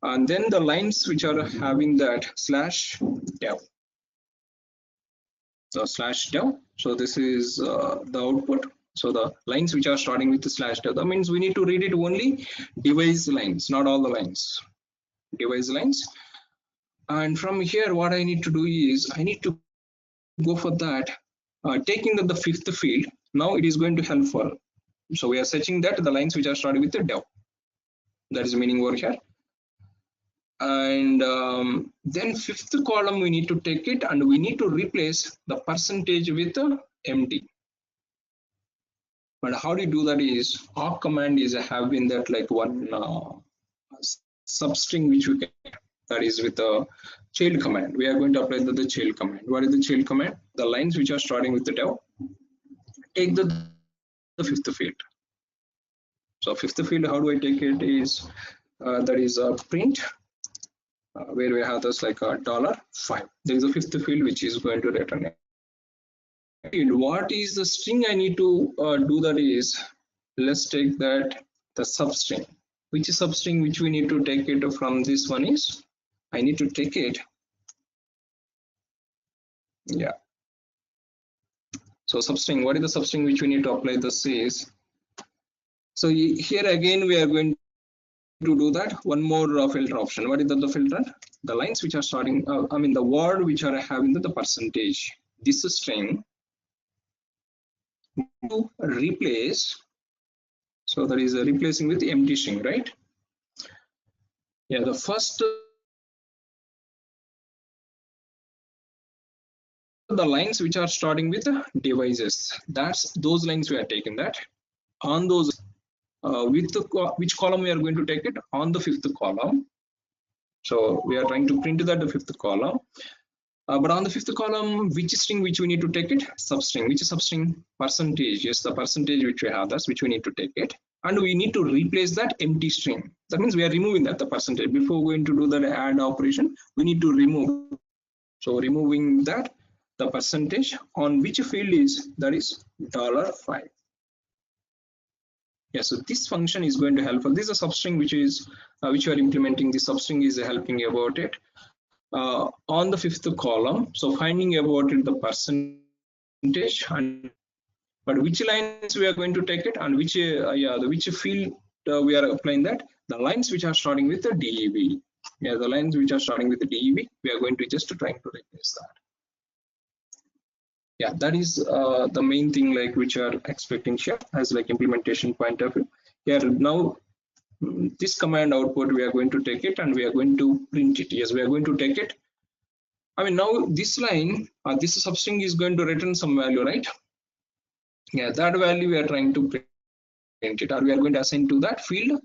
and then the lines which are having that slash dev. So slash dev. So this is the output. So the lines which are starting with the slash dev, that means we need to read it only device lines, not all the lines. Device lines. And from here, what I need to do is I need to go for that, taking the fifth field. Now it is going to help for. So we are searching that the lines which are starting with the dev. That is meaning over here. And then fifth column we need to take it, and we need to replace the percentage with empty. But how do you do that is awk command is having that like one substring which we can, that is with the child command. We are going to apply the child command. What is the child command? The lines which are starting with the dev, take the fifth field. So fifth field, how do I take it is that is a print where we have this like $5. There is a fifth field which is going to return it. And what is the string I need to do that is, let's take that the substring. Which substring which we need to take it from this one is, I need to take it. Yeah. So substring, what is the substring which we need to apply this is? So here again we are going to do that one more filter option. What is the filter? The lines which are starting, I mean the word which are having the percentage. This string to replace. So that is replacing with empty string, right? Yeah, the first the lines which are starting with devices. That's those lines we are taking that on those. With the which column we are going to take it on the fifth column. So we are trying to print that the fifth column, but on the fifth column, which string which we need to take it? Substring. Which substring? Percentage. Yes, the percentage which we have, that's which we need to take it, and we need to replace that empty string. That means we are removing that the percentage. Before going to do the add operation, we need to remove. So removing that the percentage on which field is, that is $5. Yeah, so this function is going to help. This is a substring which is which you are implementing. The substring is helping about it on the fifth column. So finding about it the percentage, and but which lines we are going to take it, and which which field we are applying that. The lines which are starting with the DEV. Yeah, the lines which are starting with the DEV, we are going to just trying to replace that. Yeah, that is the main thing like which are expecting here as like implementation point of view. Here now this command output we are going to take it and we are going to print it. Yes, we are going to take it. I mean now this line this substring is going to return some value, right? Yeah, that value we are trying to print it, or we are going to assign to that field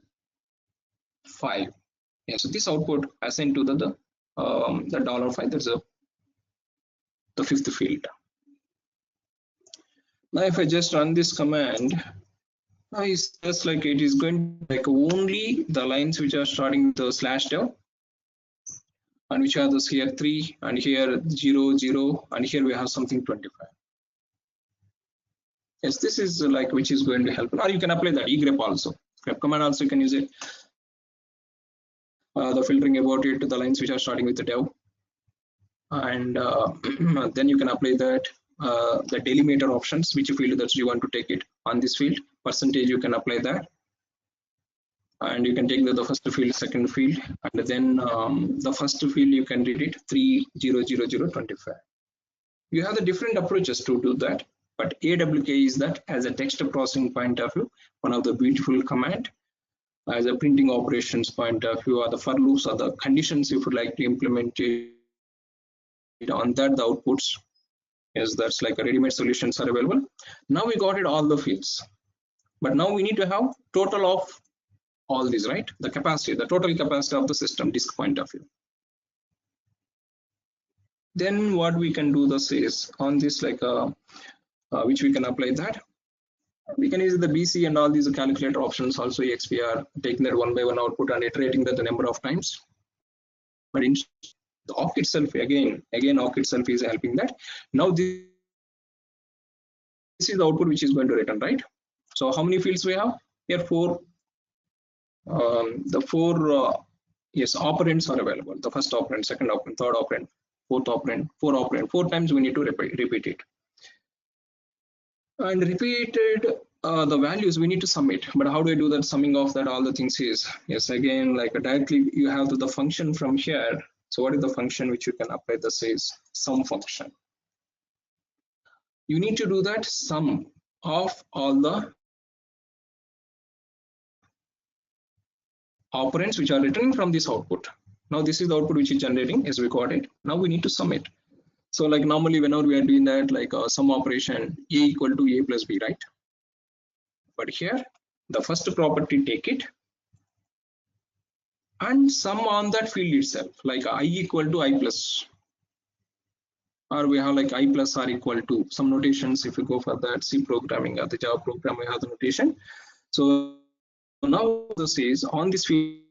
5. Yeah, so this output assigned to the $5, that's the fifth field. Now if I just run this command, it's just like it is going like only the lines which are starting with the slash dev, and which are those here 3 and here 0 0, and here we have something 25. Yes, this is like which is going to help. Or you can apply that egrep also. Grep command also you can use it. The filtering about it, the lines which are starting with the dev, and then you can apply that the delimiter options, which field that you want to take it on this field. Percentage you can apply that, and you can take the first field, second field, and then the first field you can read it 300025. You have the different approaches to do that, but AWK is that as a text processing point of view, one of the beautiful command. As a printing operations point of view, or the for loops or the conditions if you would like to implement it on that, the outputs, yes, that's like a ready-made solutions are available. Now we got it all the fields, but now we need to have total of all these, right? The capacity, the total capacity of the system disk point of view. Then what we can do this is on this like which we can apply that. We can use the BC and all these calculator options also. XPR taking that one by one output and iterating that the number of times. But in the awk itself, again awk itself is helping that. Now this is the output which is going to return, right? So how many fields we have here? Four. The four yes operands are available. The first operand, second operand, third operand, fourth operand, four times we need to repeat it. And repeated the values we need to submit. But how do I do that summing of that all the things is, yes, again like directly you have the function from here. So what is the function which you can apply? This is sum function. You need to do that sum of all the operands which are returning from this output. Now this is the output which is generating, as we got it. Now we need to sum it. So like normally whenever we are doing that, like a sum operation, a equal to a plus b, right? But here the first property, take it and sum on that field itself, like I equal to I plus, or we have like I plus are equal to some notations. If you go for that C programming or the Java program, we have the notation. So now this is on this field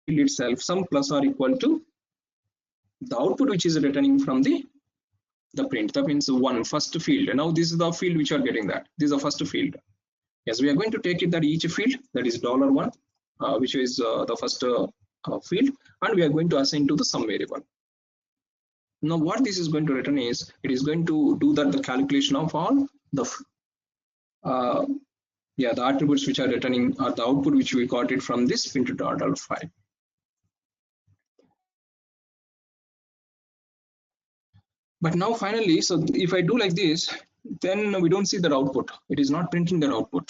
itself, sum plus are equal to the output which is returning from the print. That means one first field. And now this is the field which are getting that. This is the first field. Yes, we are going to take it that each field, that is $1, which is the first field, and we are going to assign to the sum variable. Now what this is going to return is, it is going to do that the calculation of all the the attributes which are returning, or the output which we got it from this print.dal file. But now finally, so if I do like this, then we don't see that output. It is not printing that output,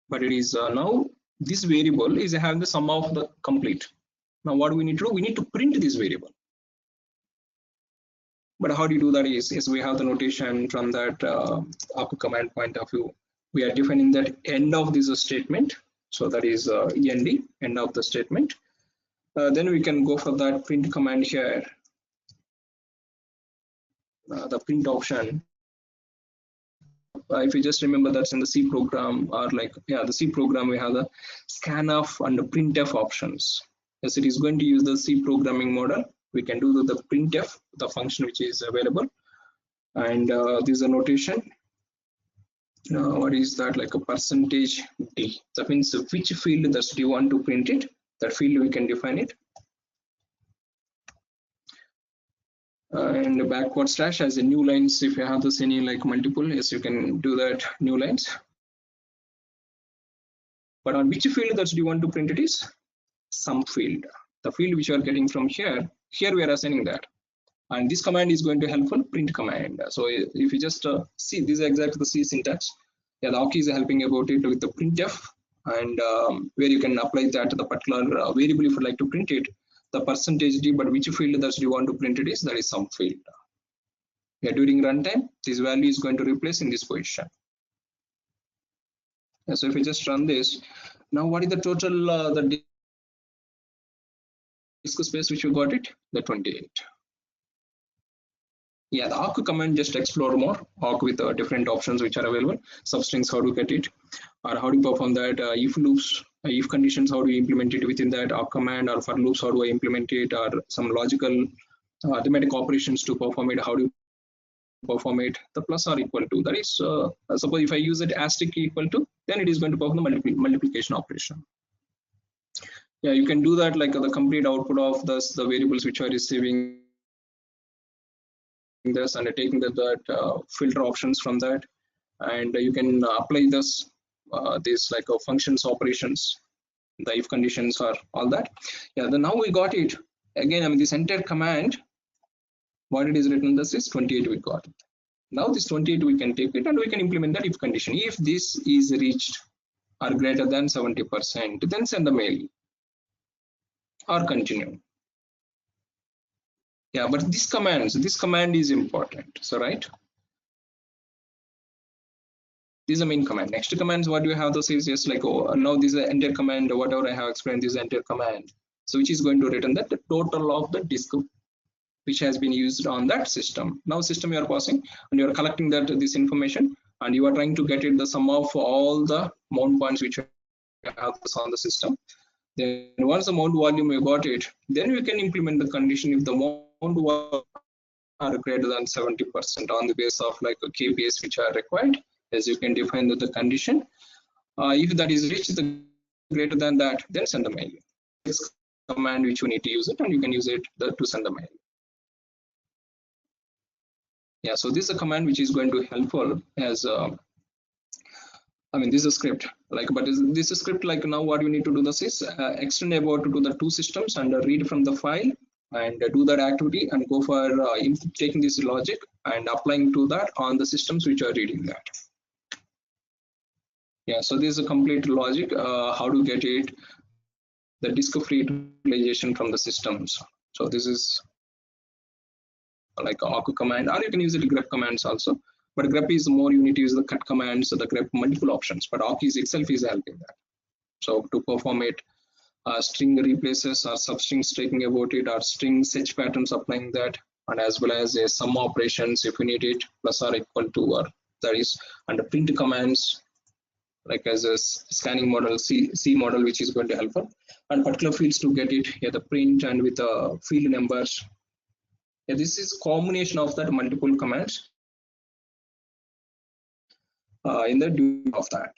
but it is now this variable is having the sum of the complete. Now what do we need to do? We need to print this variable. But how do you do that is we have the notation from that awk command point of view. We are defining that end of this statement. So that is end of the statement. Then we can go for that print command here. The print option. If you just remember, that's in the C program, or like the C program, we have the scanf and the printf options. Yes, it is going to use the C programming model. We can do the printf, the function which is available, and this is a notation. What is that? Like a percentage %d. That means which field that you want to print it. That field we can define it. And backward slash as a new lines. If you have this any like multiple, yes, you can do that new lines. But on which field that you want to print it is sum field. The field which you are getting from here we are assigning that. And this command is going to helpful print command. So if you just see, this is exactly the C syntax. The awk is helping about it with the printf, and where you can apply that to the particular variable if you like to print it, the %d, but which field that you want to print it is, that is sum field. During runtime, this value is going to replace in this position. So if you just run this, now what is the total the disk space which you got it? The 28. The awk command just explore more awk with different options which are available. Substrings, how to get it, or how to perform that. If loops, if conditions, how do you implement it within that awk command, or for loops, how do I implement it, or some logical arithmetic operations to perform it, how do you perform it. The plus or equal to, that is suppose if I use it asterisk equal to, then it is going to perform the multiplication operation. You can do that like the complete output of this, the variables which are receiving this, and taking that filter options from that, and you can apply this these like functions, operations, the if conditions or all that. Yeah, then now we got it. Again, I mean this entire command, what it is written, this is 28 we got it. Now this 28 we can take it and we can implement that if condition. If this is reached or greater than 70%, then send the mail or continue. Yeah, but this command is important. So right, this is the main command. Next commands, what you have, those is just like, oh, now this is the enter command, whatever I have explained, this is enter command. So which is going to return that the total of the disk which has been used on that system. Now system you are passing and you are collecting that this information and you are trying to get it the sum of all the mount points which you have on the system. Then once the mount volume you got it, then we can implement the condition if the mount volume are greater than 70% on the basis of like a KPIs which are required, as you can define the condition. If that is reached the greater than that, then send the mail. This command which you need to use it, and you can use it to send the mail. Yeah, so this is a command which is going to helpful as I mean this is a script like, but this is a script like now what you need to do this is extend about to the two systems and read from the file and do that activity and go for taking this logic and applying to that on the systems which are reading that. Yeah, so this is a complete logic how to get it the disk free utilization from the systems. So this is like awk command, or you can use the grep commands also, but grep is more, you need to use the cut commands, so the grep multiple options, but awk is itself is helping that. So to perform it, string replaces or substrings taking about it, or string search patterns applying that, and as well as a sum operations if you need it, plus or equal to, or that is, and the print commands like as a scanning model, C model, which is going to help her, and particular fields to get it, yeah, the print and with the field numbers. Yeah, this is combination of that multiple commands in the due of that.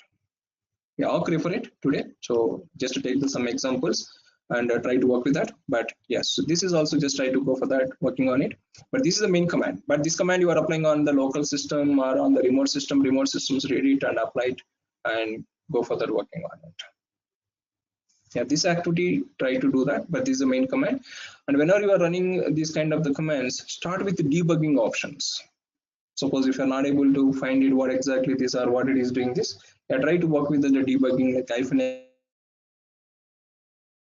Yeah, I'll refer it today. So just to take some examples and try to work with that. But yes, so this is also just try to go for that, working on it. But this is the main command. But this command you are applying on the local system or on the remote system. Remote systems read it and apply it and go for that, working on it. Yeah, this activity try to do that, but this is the main command. And whenever you are running these kind of the commands, start with the debugging options. Suppose if you're not able to find it what exactly this or what it is doing this, yeah, try to work with the debugging like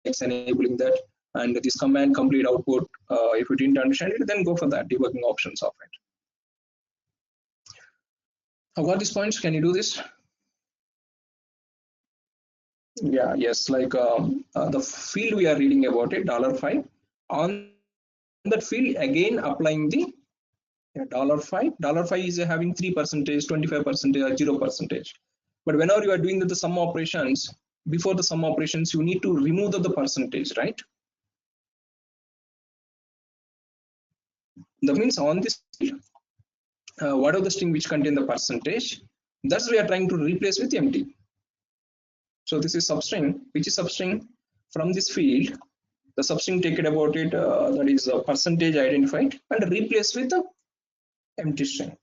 -x enabling that, and this command complete output. If you didn't understand it, then go for that debugging options of it. How got these points? Can you do this? Yeah, yes, like the field we are reading about it, $5 on that field again applying the $5 is having 3%, 25% or 0%. But whenever you are doing the sum operations, before the sum operations you need to remove the percentage, right? That means on this whatever the string which contain the percentage, that's we are trying to replace with empty. So this is substring, which is substring from this field, the substring take it about it, that is a percentage identified, and replace with the empty string.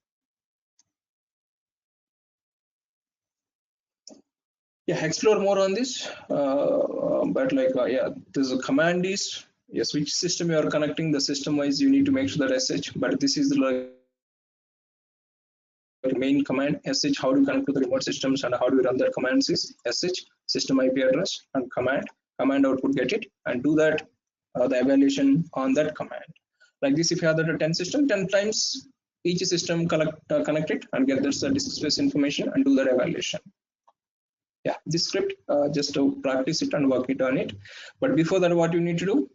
Yeah, explore more on this, but like yeah, this command is, yes, which system you are connecting, the system wise you need to make sure that sh, but this is the main command sh. How to connect to the remote systems and how do we run that commands is sh system IP address and command output, get it and do that the evaluation on that command. Like this, if you have that 10 system, 10 times each system connect it and get this disk space information and do that evaluation. Yeah, this script just to practice it and work it on it. But before that, what you need to do,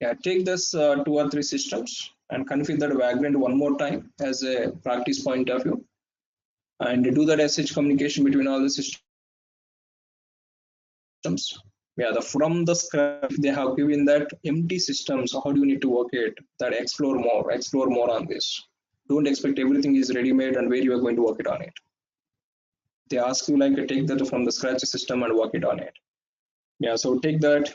yeah, take this 2 or 3 systems and configure that vagrant one more time as a practice point of view, and do that sh communication between all the systems. Yeah, from the scratch they have given that empty systems. So how do you need to work it? That explore more on this. Don't expect everything is ready made and where you are going to work it on it. They ask you like take that from the scratch system and work it on it. Yeah, so take that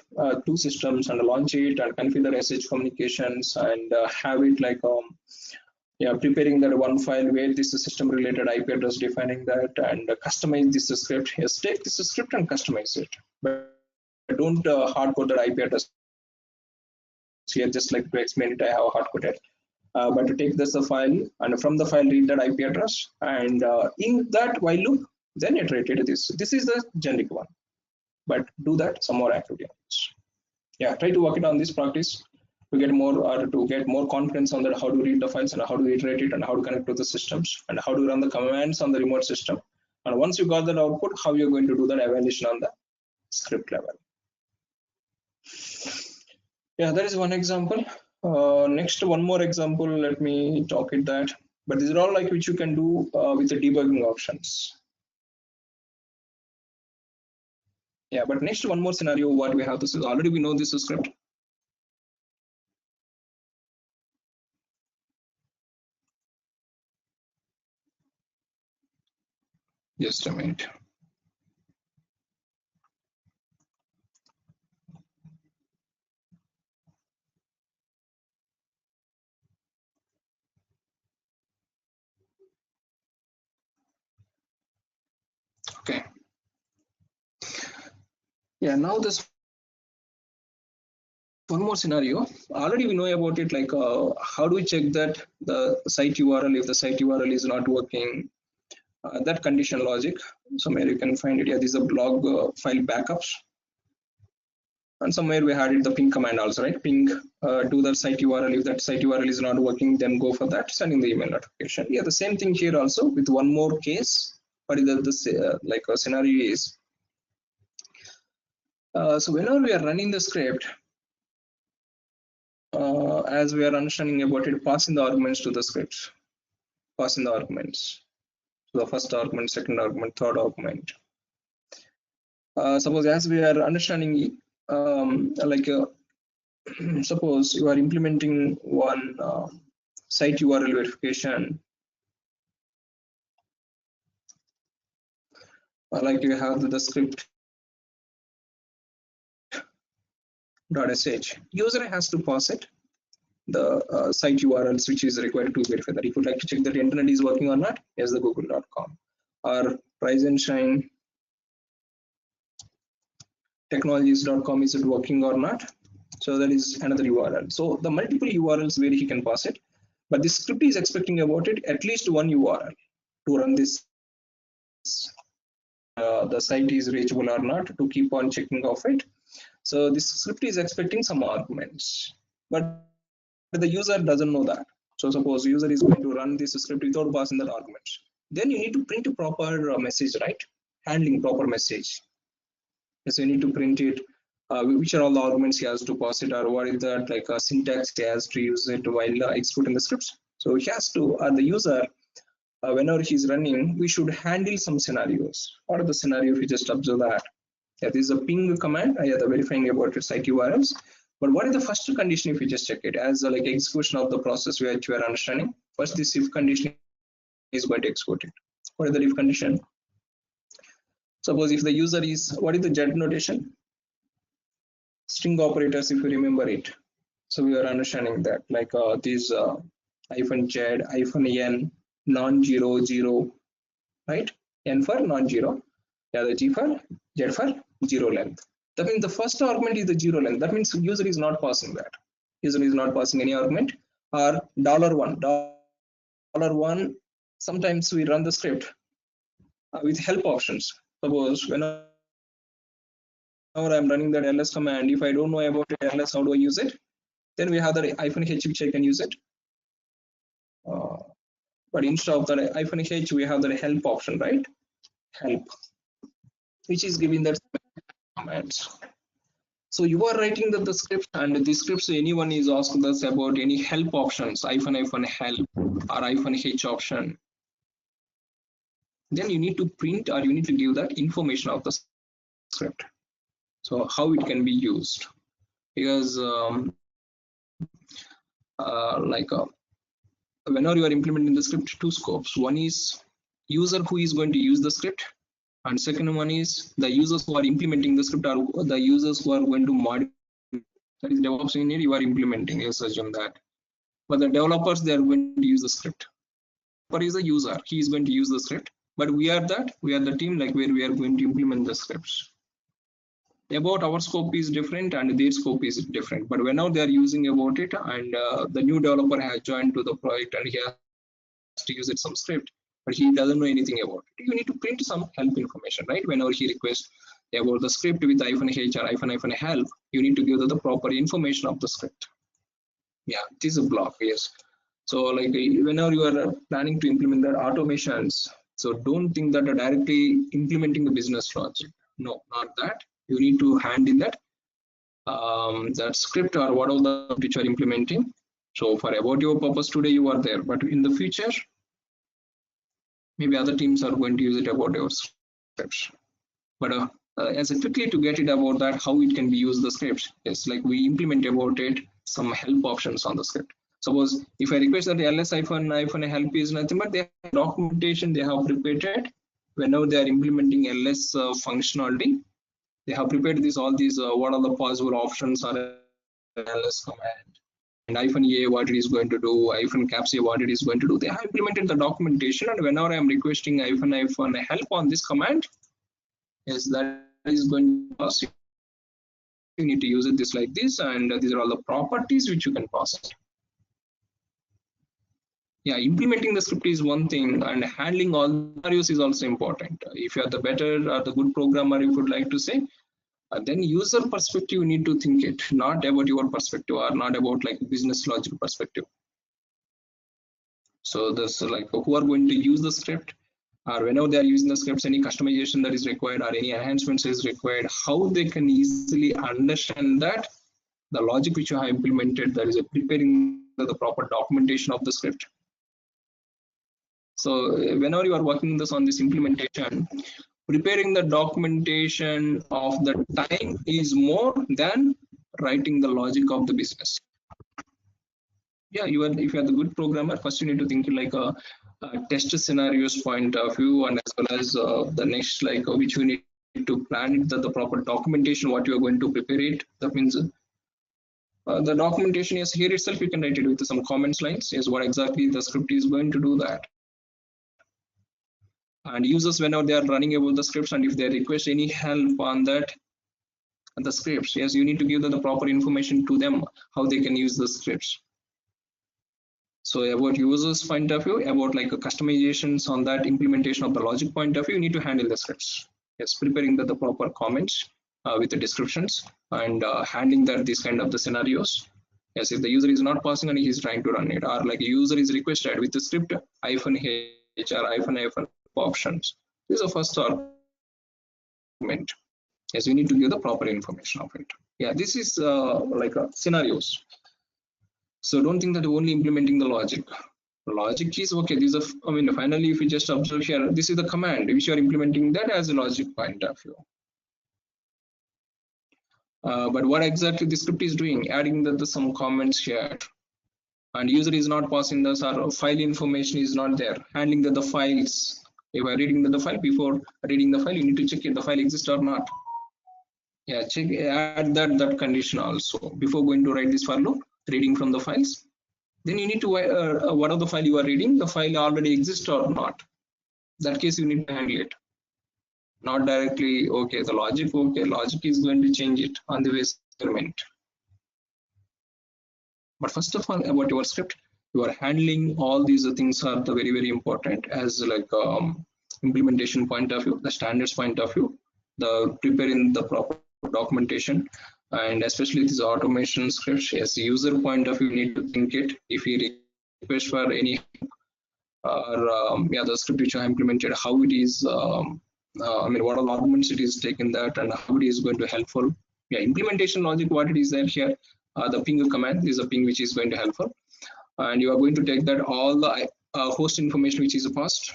2 systems and launch it and configure sh communications and have it like yeah, preparing that one file where this system related IP address, defining that, and customize this script. Yes, take this script and customize it, but don't hard code that IP address here. Just like to explain it, I have hard coded. But to take this file and from the file read that IP address and in that while loop, then iterate it. This is the generic one, but do that some more activity. Yeah, try to work it on this practice to get more or to get more confidence on that how to read the files and how to iterate it and how to connect to the systems and how to run the commands on the remote system. And once you got that output, how you're going to do that evaluation on the script level. Yeah, that is one example. Next, one more example. Let me talk it that. But these are all like which you can do with the debugging options. Yeah, but next one more scenario. What we have, this is already we know this script. Just a minute. Okay. Yeah, now this one more scenario. Already we know about it. Like, how do we check that the site URL, if the site URL is not working? That condition logic. Somewhere you can find it. Yeah, these are blog file backups. And somewhere we had it the ping command also, right? Ping to the site URL. If that site URL is not working, then go for that, sending the email notification. Yeah, the same thing here also with one more case. What is the like a scenario is? So whenever we are running the script, as we are understanding about it, passing the arguments to the script, passing the arguments. So the first argument, second argument, third argument. Suppose as we are understanding, like suppose you are implementing one site URL verification, like you have the script .sh. User has to pass it the site URLs which is required to verify that. If you'd like to check that the internet is working or not, is the google.com or rise and shine technologies.com, is it working or not? So that is another URL. So the multiple URLs where he can pass it, but the script is expecting about it at least one URL to run this. The site is reachable or not, to keep on checking of it. So this script is expecting some arguments, but the user doesn't know that. So suppose user is going to run this script without passing the arguments. Then you need to print a proper message, right? Handling proper message. So you need to print it. Which are all the arguments he has to pass it, or what is that like a syntax he has to use it while executing the scripts. So he has to, the user, whenever he's running, we should handle some scenarios. What are the scenario if you just observe that? Yeah, this is a ping command. Yeah, the verifying about your site URLs. But what is the first condition if you just check it as like execution of the process which you are understanding? First, this if condition is going to execute it. What is the if condition? Suppose if the user is, what is the JET notation? String operators, if you remember it. So we are understanding that like these -z, -n, non-zero, zero, right? N for non-zero, yeah, the G for Z for zero length. That means the first argument is the zero length. That means user is not passing that. User is not passing any argument. Or $1. Sometimes we run the script with help options. Suppose whenever I'm running that ls command, if I don't know about ls, how do I use it? Then we have the -h which I can use it. But instead of the -h, we have the help option, right? Help, which is giving that commands. So you are writing the script, and the scripts anyone is asking us about any help options, -help or -h option. Then you need to print or you need to give that information of the script. So how it can be used, because whenever you are implementing the script, two scopes. One is user who is going to use the script, and second one is the users who are implementing the script or the users who are going to modify. That is DevOps engineer, you are implementing. Let's assume that. but the developers, they are going to use the script. Or is a user, he is going to use the script, but we are the team like where we are going to implement the scripts. About our scope is different and their scope is different, but whenever they are using about it and the new developer has joined to the project and he has to use it some script, but he doesn't know anything about it, you need to print some help information, right? Whenever he requests about the script with -h or -help, you need to give the proper information of the script. Yeah, it is a block. Yes. So like whenever you are planning to implement the automations, so don't think that directly implementing the business logic. No, not that. You need to hand in that script or whatever the which you are implementing. So for about your purpose today, you are there, but in the future, maybe other teams are going to use it about your scripts. But as a quickly to get it about that, how it can be used the scripts is like we implement about it some help options on the script. Suppose if I request that ls-help is nothing but the documentation they have prepared whenever they are implementing ls functionality. They have prepared all these what are the possible options are ls command, and -a what it is going to do, -capsa what it is going to do. They have implemented the documentation, and whenever I am requesting -help on this command, yes, that is going to pass. You need to use it this like this, and these are all the properties which you can pass it. Yeah, implementing the script is one thing, and handling all scenarios is also important. If you are the better or the good programmer, if you would like to say, then user perspective you need to think it, not about your perspective or not about like business logic perspective. So this like who are going to use the script, or whenever they are using the scripts, any customization that is required or any enhancements is required, how they can easily understand that the logic which you have implemented, that is preparing the proper documentation of the script. So whenever you are working on this implementation, preparing the documentation of the time is more than writing the logic of the business. Yeah, if you are the good programmer, first you need to think like a test scenarios point of view, and as well as the next like which you need to plan it, the proper documentation what you are going to prepare it. That means the documentation is here itself. You can write it with some comments lines. Is what exactly the script is going to do that. And users whenever they are running about the scripts, and if they request any help on that the scripts, yes, you need to give them the proper information to them how they can use the scripts. So about users point of view, about like customizations on that implementation of the logic point of view, you need to handle the scripts. Yes, preparing the proper comments with the descriptions, and handling that this kind of the scenarios. Yes, if the user is not passing and he is trying to run it, or like a user is requested with the script -h or options. This is the first argument. Yes, we need to give the proper information of it. Yeah, this is like scenarios. So don't think that only implementing the logic. Logic is okay. These are, I mean, finally, if you just observe here, this is the command which you are implementing that as a logic point of view. But what exactly the script is doing, adding some comments here, and user is not passing this, or file information is not there, handling the files. If I reading the file, before reading the file, you need to check if the file exists or not. Yeah, check, add that condition also before going to write this for loop, reading from the files. Then you need to what are the file you are reading, the file already exists or not. That case you need to handle it, not directly okay the logic. Okay, logic is going to change it on the way experiment. But first of all, about your script, you are handling all these things are the very important as like implementation point of view, the standards point of view, the preparing the proper documentation, and especially these automation scripts. As a user point of view, you need to think it. If you request for any or yeah, the script which I implemented, how it is, I mean, what all arguments it is taken that, and how it is going to helpful. Yeah, implementation logic, what it is there here, the ping command is a ping which is going to helpful, and you are going to take that all the host information which is passed,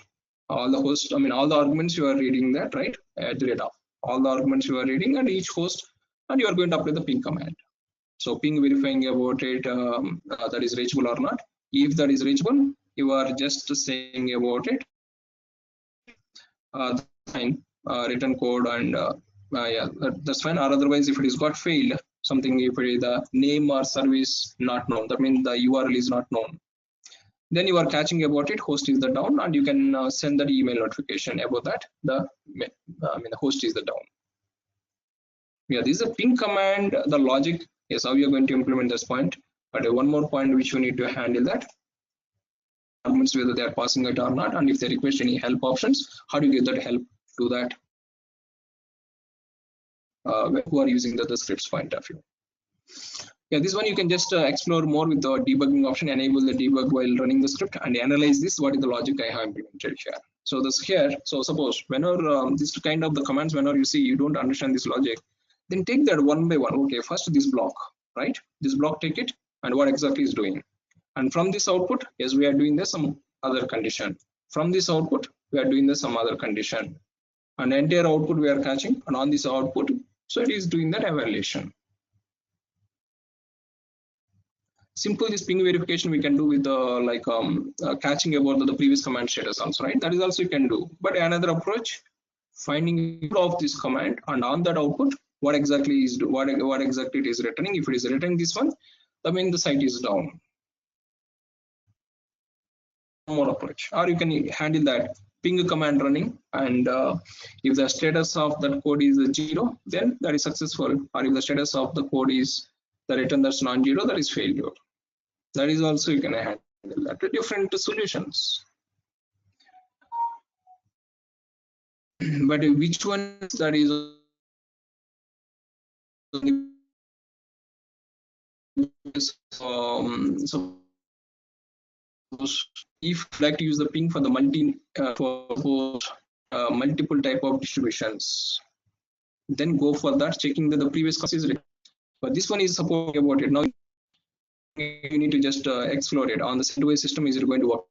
all the host, I mean, all the arguments you are reading that, right, at the rate of all the arguments you are reading and each host, and you are going to apply the ping command. So ping verifying about it that is reachable or not. If that is reachable, you are just saying about it fine, written code, and yeah, that's fine. Or otherwise, if it is got failed, something if the name or service not known, that means the URL is not known, then you are catching about it, host is the down, and you can send that email notification about that the host is the down. Yeah, this is a ping command. The logic is how you are going to implement this point, but one more point which you need to handle that whether they are passing it or not, and if they request any help options, how do you get that help to that who are using the scripts point of view. Yeah, this one you can just explore more with the debugging option, enable the debug while running the script and analyze this, what is the logic I have implemented here. So this here, so suppose whenever this kind of the commands, whenever you see you don't understand this logic, then take that one by one. Okay, first this block, right? This block, take it, and what exactly is doing. And from this output, yes, we are doing this some other condition. From this output, we are doing this some other condition. And entire output we are catching, and on this output, so it is doing that evaluation. Simple this ping verification we can do with the catching about the previous command status also, right? That is also you can do. But another approach, finding of this command and on that output, what exactly is what exactly it is returning. If it is returning this one, that means the site is down. More approach, or you can handle that ping command running, and if the status of that code is 0, then that is successful, or if the status of the code is the return that's non-zero, that is failure. That is also you can handle that with different solutions. But which one that is so if you like to use the ping for the multiple type of distributions, then go for that, checking that the previous course is written. But this one is supporting about it now. You need to just explore it on the CentOS system. Is it going to work?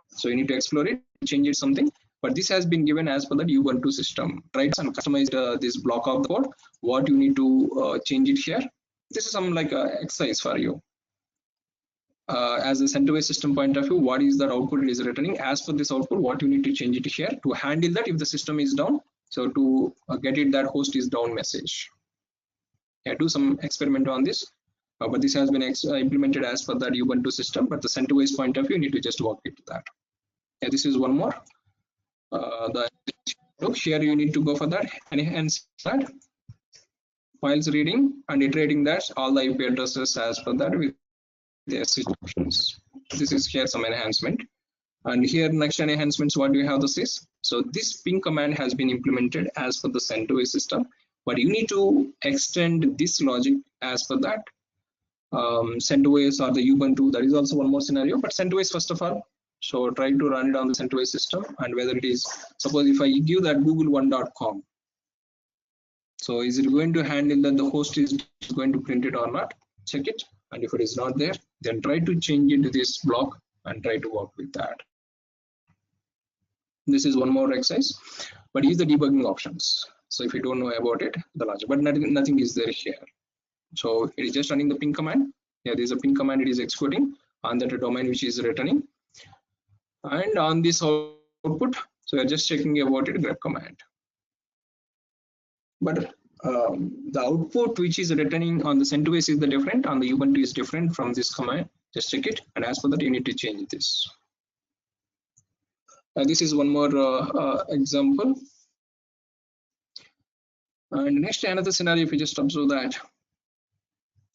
So you need to explore it, change it something. But this has been given as per the Ubuntu system, right? And customized this block of the code. What you need to change it here. This is some like exercise for you. As a CentOS system point of view, what is the output it is returning? As per this output, what you need to change it here to handle that if the system is down. So to get it that host is down message. Yeah, do some experiment on this. But this has been implemented as per the Ubuntu system. But the CentOS point of view, you need to just work with that. Yeah, this is one more. Here you need to go for that and hence that files reading and iterating that all the IP addresses as per that with the SSH options. This is here some enhancement. And here next enhancements, what do you have this is? So this ping command has been implemented as per the CentOS system, but you need to extend this logic as per that CentOS or the Ubuntu. That is also one more scenario, but CentOS first of all. So try to run it on the CentOS system, and whether it is, suppose if I give that google1.com, so is it going to handle that the host is going to print it or not? Check it, and if it is not there, then try to change it to this block and try to work with that. This is one more exercise, but use the debugging options. So if you don't know about it, the logic, but nothing is there here. So it is just running the ping command. Yeah, there is a ping command it is executing on that domain which is returning. And on this output, so we are just checking about it, grep command. But the output which is returning on the CentOS is the different, on the Ubuntu is different from this command. Just check it, and as for that, you need to change this. This is one more example. And next, another scenario, if you just observe that,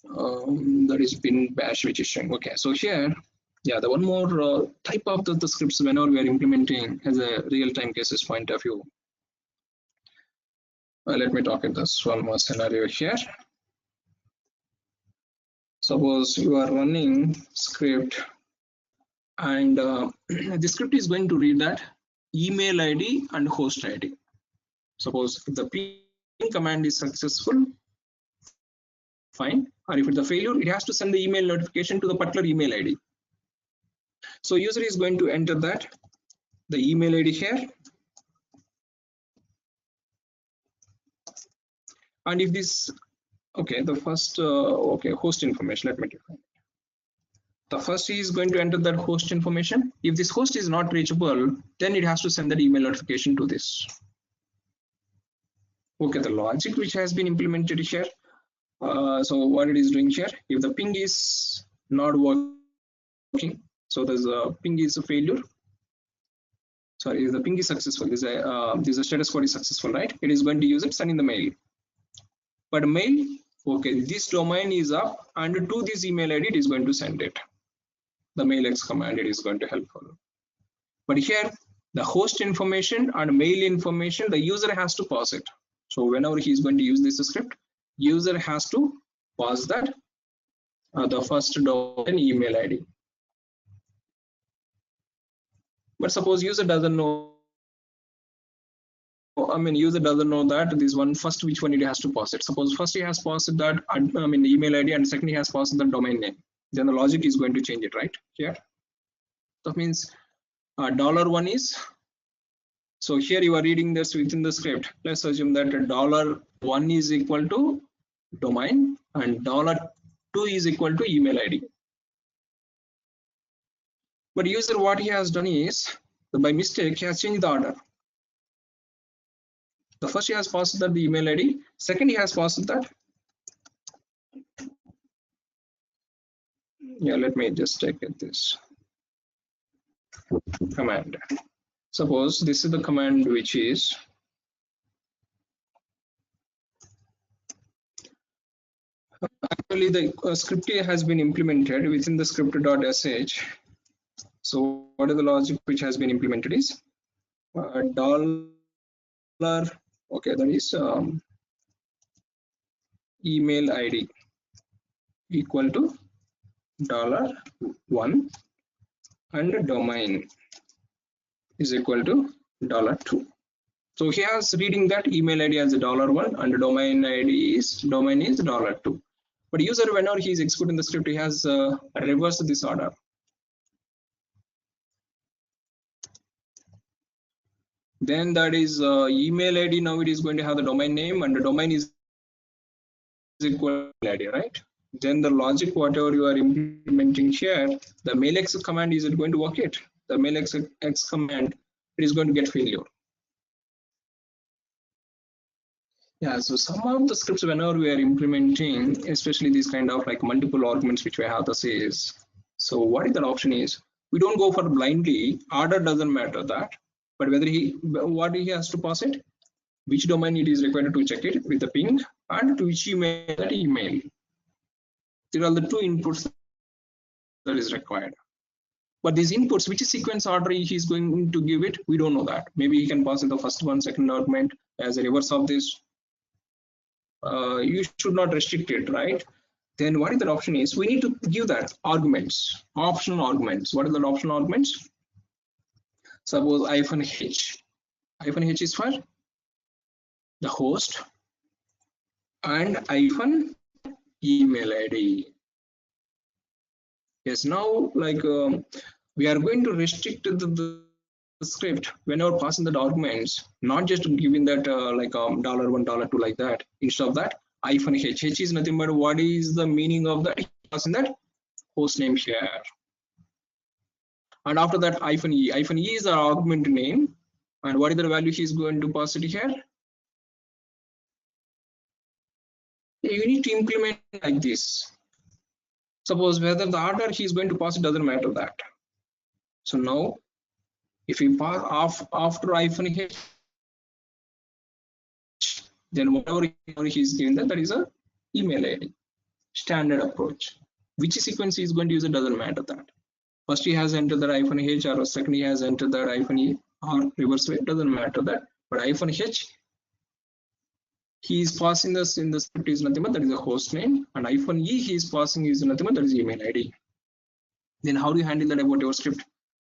that is bin bash which is showing. Okay, so here, yeah, the one more type of the scripts whenever we are implementing as a real-time cases point of view. Let me talk at this one more scenario here. Suppose you are running script, and the script is going to read that email ID and host ID. Suppose if the ping command is successful, fine, or if it's a failure, it has to send the email notification to the particular email ID. So user is going to enter that the email ID here, and if this, okay, the first okay, host information, let me define it. The first is going to enter that host information. If this host is not reachable, then it has to send that email notification to this. Okay, the logic which has been implemented here, So what it is doing here, if the ping is not working, so there's a ping is a failure. Sorry, if the ping is successful, this a status code is successful, right? It is going to use it, sending the mail. But mail, okay, this domain is up, and to this email ID it is going to send it. The mailx command, it is going to helpful. But here, the host information and mail information, the user has to pass it. So whenever he is going to use this script, user has to pass that the first domain email ID. But suppose user doesn't know, user doesn't know that this one first, which one it has to pass it. Suppose first he has passed that the email ID, and second he has passed the domain name. Then the logic is going to change it, right? Here, that means $1 is, so here you are reading this within the script. Let's assume that $1 is equal to domain and $2 is equal to email ID. But user, what he has done is, by mistake, he has changed the order. The first he has passed that the email ID, second he has passed that. Yeah, let me just check this command. Suppose this is the command which is actually the script has been implemented within the script.sh. So what is the logic which has been implemented is dollar, okay, that is email ID equal to $1 and domain is equal to $2. So he has reading that email ID as $1 and domain ID is $2. But user, whenever he is executing the script, he has reversed this order. Then that is email ID, now it is going to have the domain name, and the domain is equal to ID, right? Then the logic, whatever you are implementing here, the mailx command, is it going to work it? The mailx command, it is going to get failure. Yeah, so some of the scripts whenever we are implementing, especially these kind of like multiple arguments which we have to say is, so what is the option is, we don't go for blindly, order doesn't matter that, but whether what he has to pass it, which domain it is required to check it with the ping, and to which email that email. There are the two inputs that is required. But these inputs, which sequence order he is going to give it, we don't know that. Maybe he can pass in the first one, second argument as a reverse of this. You should not restrict it, right? Then what is the option is, we need to give that arguments, optional arguments. What are the optional arguments? Suppose -h. -h is for the host and -email ID. Yes, now like we are going to restrict the script whenever passing the arguments, not just giving that like $1, $2 like that. Instead of that, -h. H is nothing but what is the meaning of that? Passing that host name here. And after that, -e. -e is the argument name. And what is the value he is going to pass it here? You need to implement like this. Suppose whether the order he is going to pass it doesn't matter that. So now, if we pass after -h, then whatever he is given that is a email ID. Standard approach. Which sequence he is going to use, it doesn't matter that. First he has entered the -h, or second he has entered the -e, or reverse way, it doesn't matter that. But -h, he is passing this in the script is nothing but that is a host name, and -e he is passing is nothing but that is email ID. Then how do you handle that about your script?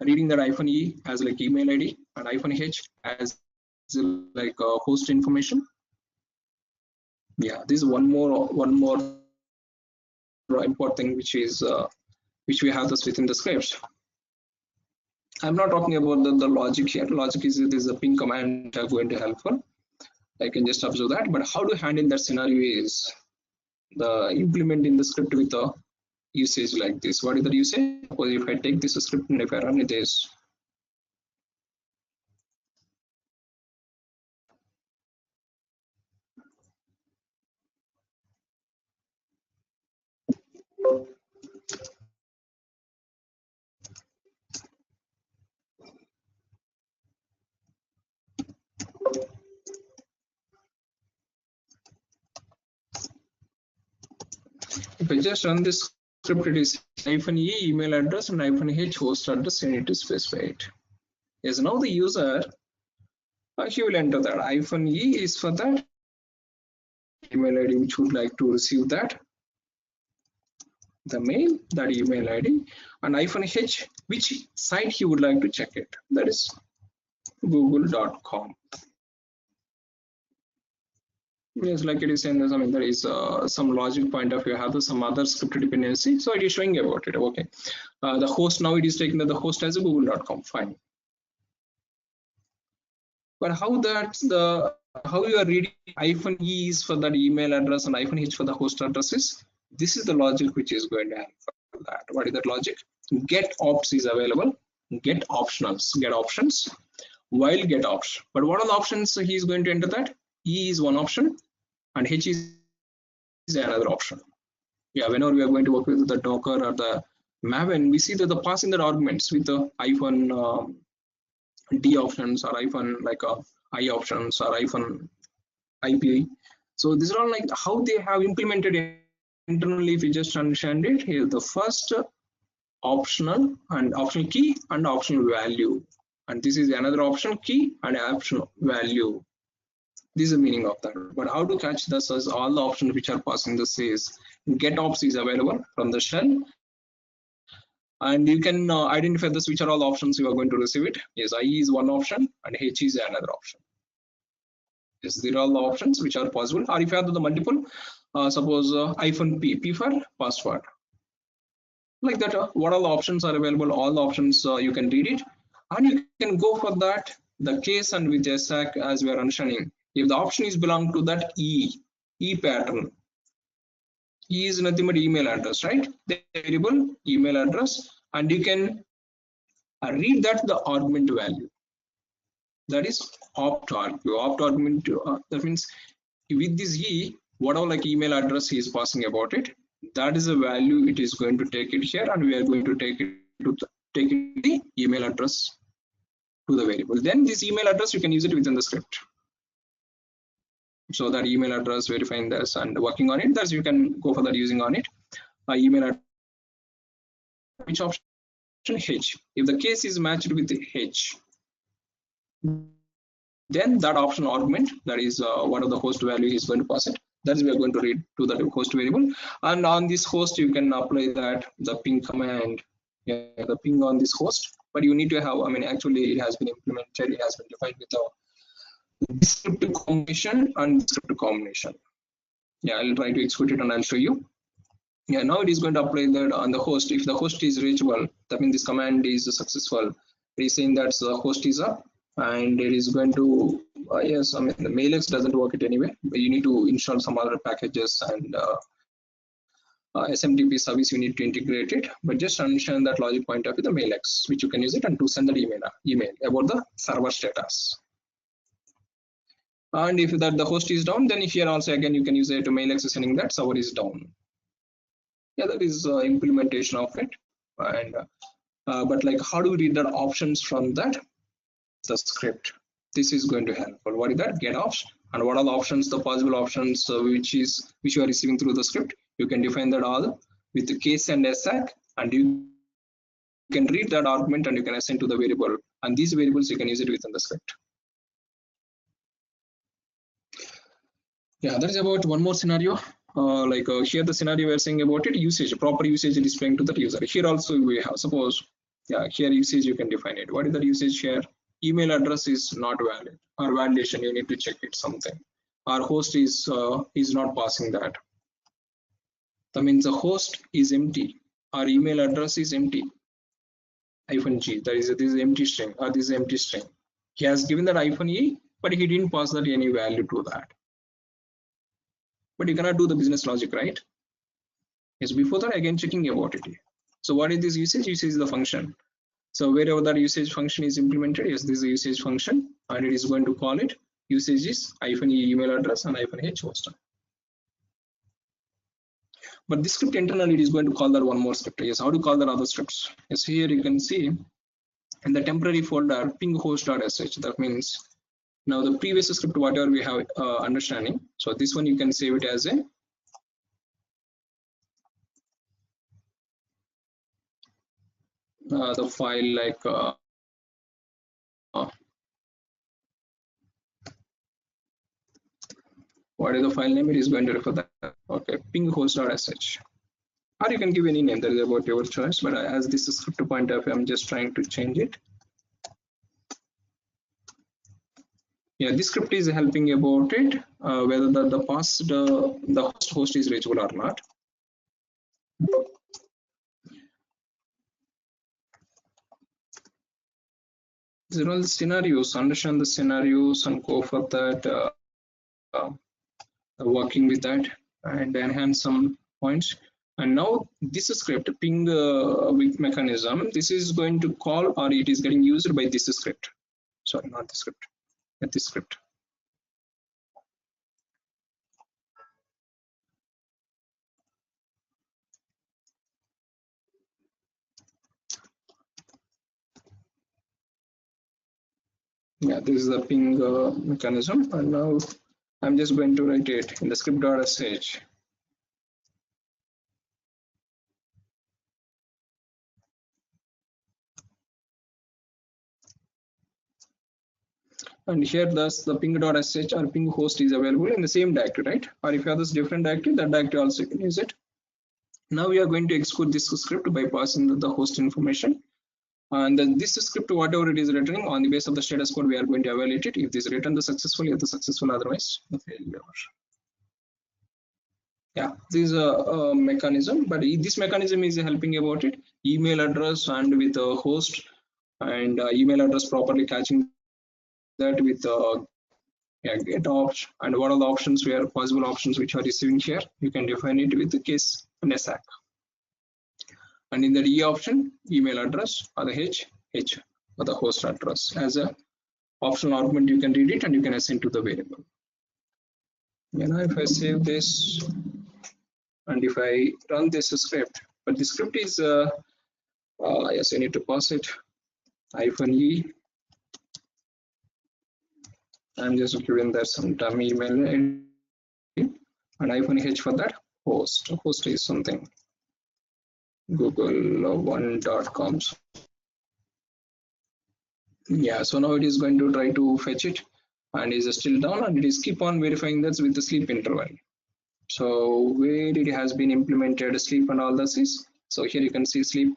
Reading that -e as like email ID and -h as like host information. Yeah, this is one more important thing which we have this within the scripts. I'm not talking about the logic here. Logic is a ping command are going to helpful. I can just observe that. But how to handle that scenario is the implementing the script with a usage like this. What is the usage? Suppose if I take this script and if I run this, if I just run this script, it is -e email address and -h host address. You need to specify it. Yes, now the user he will enter that. -e is for that email ID which would like to receive that the mail, that email ID, and -h which site he would like to check it. That is google.com. Yes, like it is saying this, I mean, there is some logic point of view, have some other script dependency. So it is showing about it. Okay. The host, now it is taking the host as a google.com. Fine. But how you are reading -e is for that email address and -h for the host addresses. This is the logic which is going to happen for that. What is that logic? Get ops is available. Get optionals. Get options. While get ops. But what are the options he is going to enter that? E is one option and H is another option. Yeah, whenever we are going to work with the Docker or the Maven, we see that the passing the arguments with the -D options or I options or IP. So these are all like how they have implemented it internally. If you just understand it, here the first optional key and optional value, and this is another option key and optional value. This is the meaning of that. But how to catch this as all the options which are passing the says get ops is available from the shell, and you can identify this which are all options you are going to receive it. Yes, IE is one option and H is another option. Yes, these are all the options which are possible. Or if you have the multiple, suppose -p for password. Like that, what all the options are available, all the options you can read it, and you can go for that, the case and with SAC as we are understanding. If the option is belong to that E pattern, E is nothing but email address, right? The variable email address, and you can read that the argument value. That is opt argument. That means with this E, whatever like email address he is passing about it, that is a value it is going to take it here, and we are going to take it to the email address to the variable. Then this email address you can use it within the script. So that email address, verifying this and working on it, that's you can go for that using on it. Email address, which option? H. If the case is matched with H, then that option argument, that is what are the host value is going to pass it. That is we are going to read to the host variable, and on this host you can apply that the ping command, the ping on this host. But you need to have, I mean, actually it has been implemented, it has been defined with a script combination and script combination. Yeah, I'll try to execute it and I'll show you. Yeah, now it is going to apply that on the host. If the host is reachable, that means this command is successful. It is saying that the host is up, and it is going to yes, I mean the mailx doesn't work it anyway, but you need to install some other packages and SMTP service you need to integrate it. But just understand that logic point of view, the mailx, which you can use it and to send that email about the server status. And if that the host is down, then here also again you can use it to mailx sending that server is down. Yeah, that is implementation of it. And but like how do we read that options from that the script? This is going to help. But what is that? Get ops, and what are the options, the possible options which you are receiving through the script. You can define that all with the case and SAC, and you can read that argument and you can assign to the variable, and these variables you can use it within the script. Yeah, that is about one more scenario. Here the scenario we are saying about it, usage, proper usage displaying to the user. Here also we have, suppose, yeah, here usage you can define it. What is the usage here? Email address is not valid, or validation, you need to check it something. Our host is not passing that. That means the host is empty. Our email address is empty. -G, that is this is empty string, or this is empty string. He has given that -E, but he didn't pass that any value to that. But you cannot do the business logic, right? Yes, before that again checking about it. So what is this usage? Usage is the function. So wherever that usage function is implemented, yes, this is a usage function, and it is going to call it usage is -E email address and -H host. But this script internally it is going to call that one more script. Yes, how to call that other scripts? Yes, here you can see in the temporary folder ping host.sh. That means now the previous script whatever we have understanding. So this one you can save it as a the file like what is the file name? It is going to refer that. Okay, ping host.sh. Or you can give any name, that is about your choice, but as this is script point of view, I'm just trying to change it. Yeah, this script is helping about it, whether the past the host is reachable or not. These are all the scenarios, understand the scenarios and go for that, working with that and enhance some points. And now this script ping with mechanism, this is going to call or it is getting used by this script. Sorry, not the script, but this script. Yeah, this is the ping mechanism, and now I'm just going to write it in the script.sh. And here thus the ping.sh or ping host is available in the same directory, right? Or if you have this different directory, that directory also you can use it. Now we are going to execute this script by passing the host information. And then this script, whatever it is returning on the basis of the status code, we are going to evaluate it. If this return the successful, if the successful, otherwise the failure. Yeah, this is a mechanism, but this mechanism is helping about it. Email address and with a host and email address properly catching that with yeah, get ops and what are the options where possible options which are receiving here. You can define it with the case and SAC. And in the E option, email address or the H or the host address as a optional argument. You can read it and you can assign to the variable. Now if I save this and if I run this script, but the script is yes, I need to pass it -e. I'm just giving that some dummy email and -h for that host. Host is something google1.com. Yeah, so now it is going to try to fetch it and is still down, and it is keep on verifying that with the sleep interval. So where it has been implemented sleep and all this is, so here you can see sleep.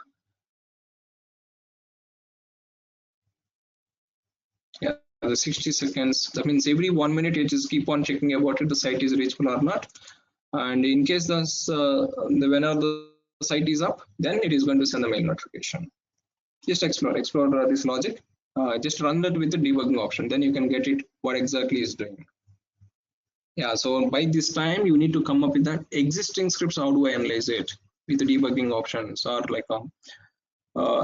Yeah, the 60 seconds, that means every 1 minute it just keep on checking about it, the site is reachable or not. And in case this whenever the site is up, then it is going to send the mail notification. Just explore this logic. Just run that with the debugging option, then you can get it what exactly is doing. Yeah, so by this time you need to come up with that existing scripts. How do I analyze it with the debugging options, or like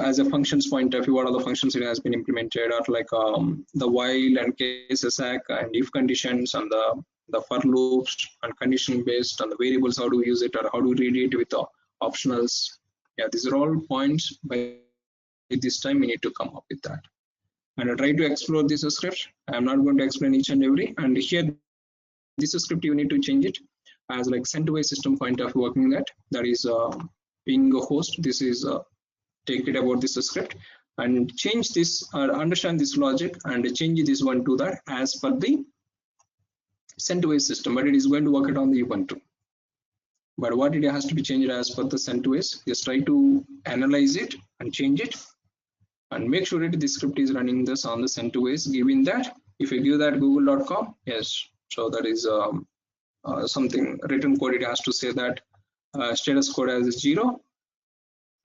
as a functions point of view, what are the functions it has been implemented, or like the while and case stack and if conditions and the for loops and condition based and the variables, how do we use it or how do we read it with the optionals. Yeah, these are all points. By this time we need to come up with that. And I try to explore this script. I'm not going to explain each and every. And here, this script you need to change it as like CentOS system point of working that is being a host. This is take it about this script and change this or understand this logic and change this one to that as per the CentOS system, but it is going to work it on the Ubuntu. But what it has to be changed as per the CentOS, just try to analyze it and change it and make sure that the script is running this on the CentOS. Given that, if you give that google.com, yes, so that is something written code, it has to say that status code as 0,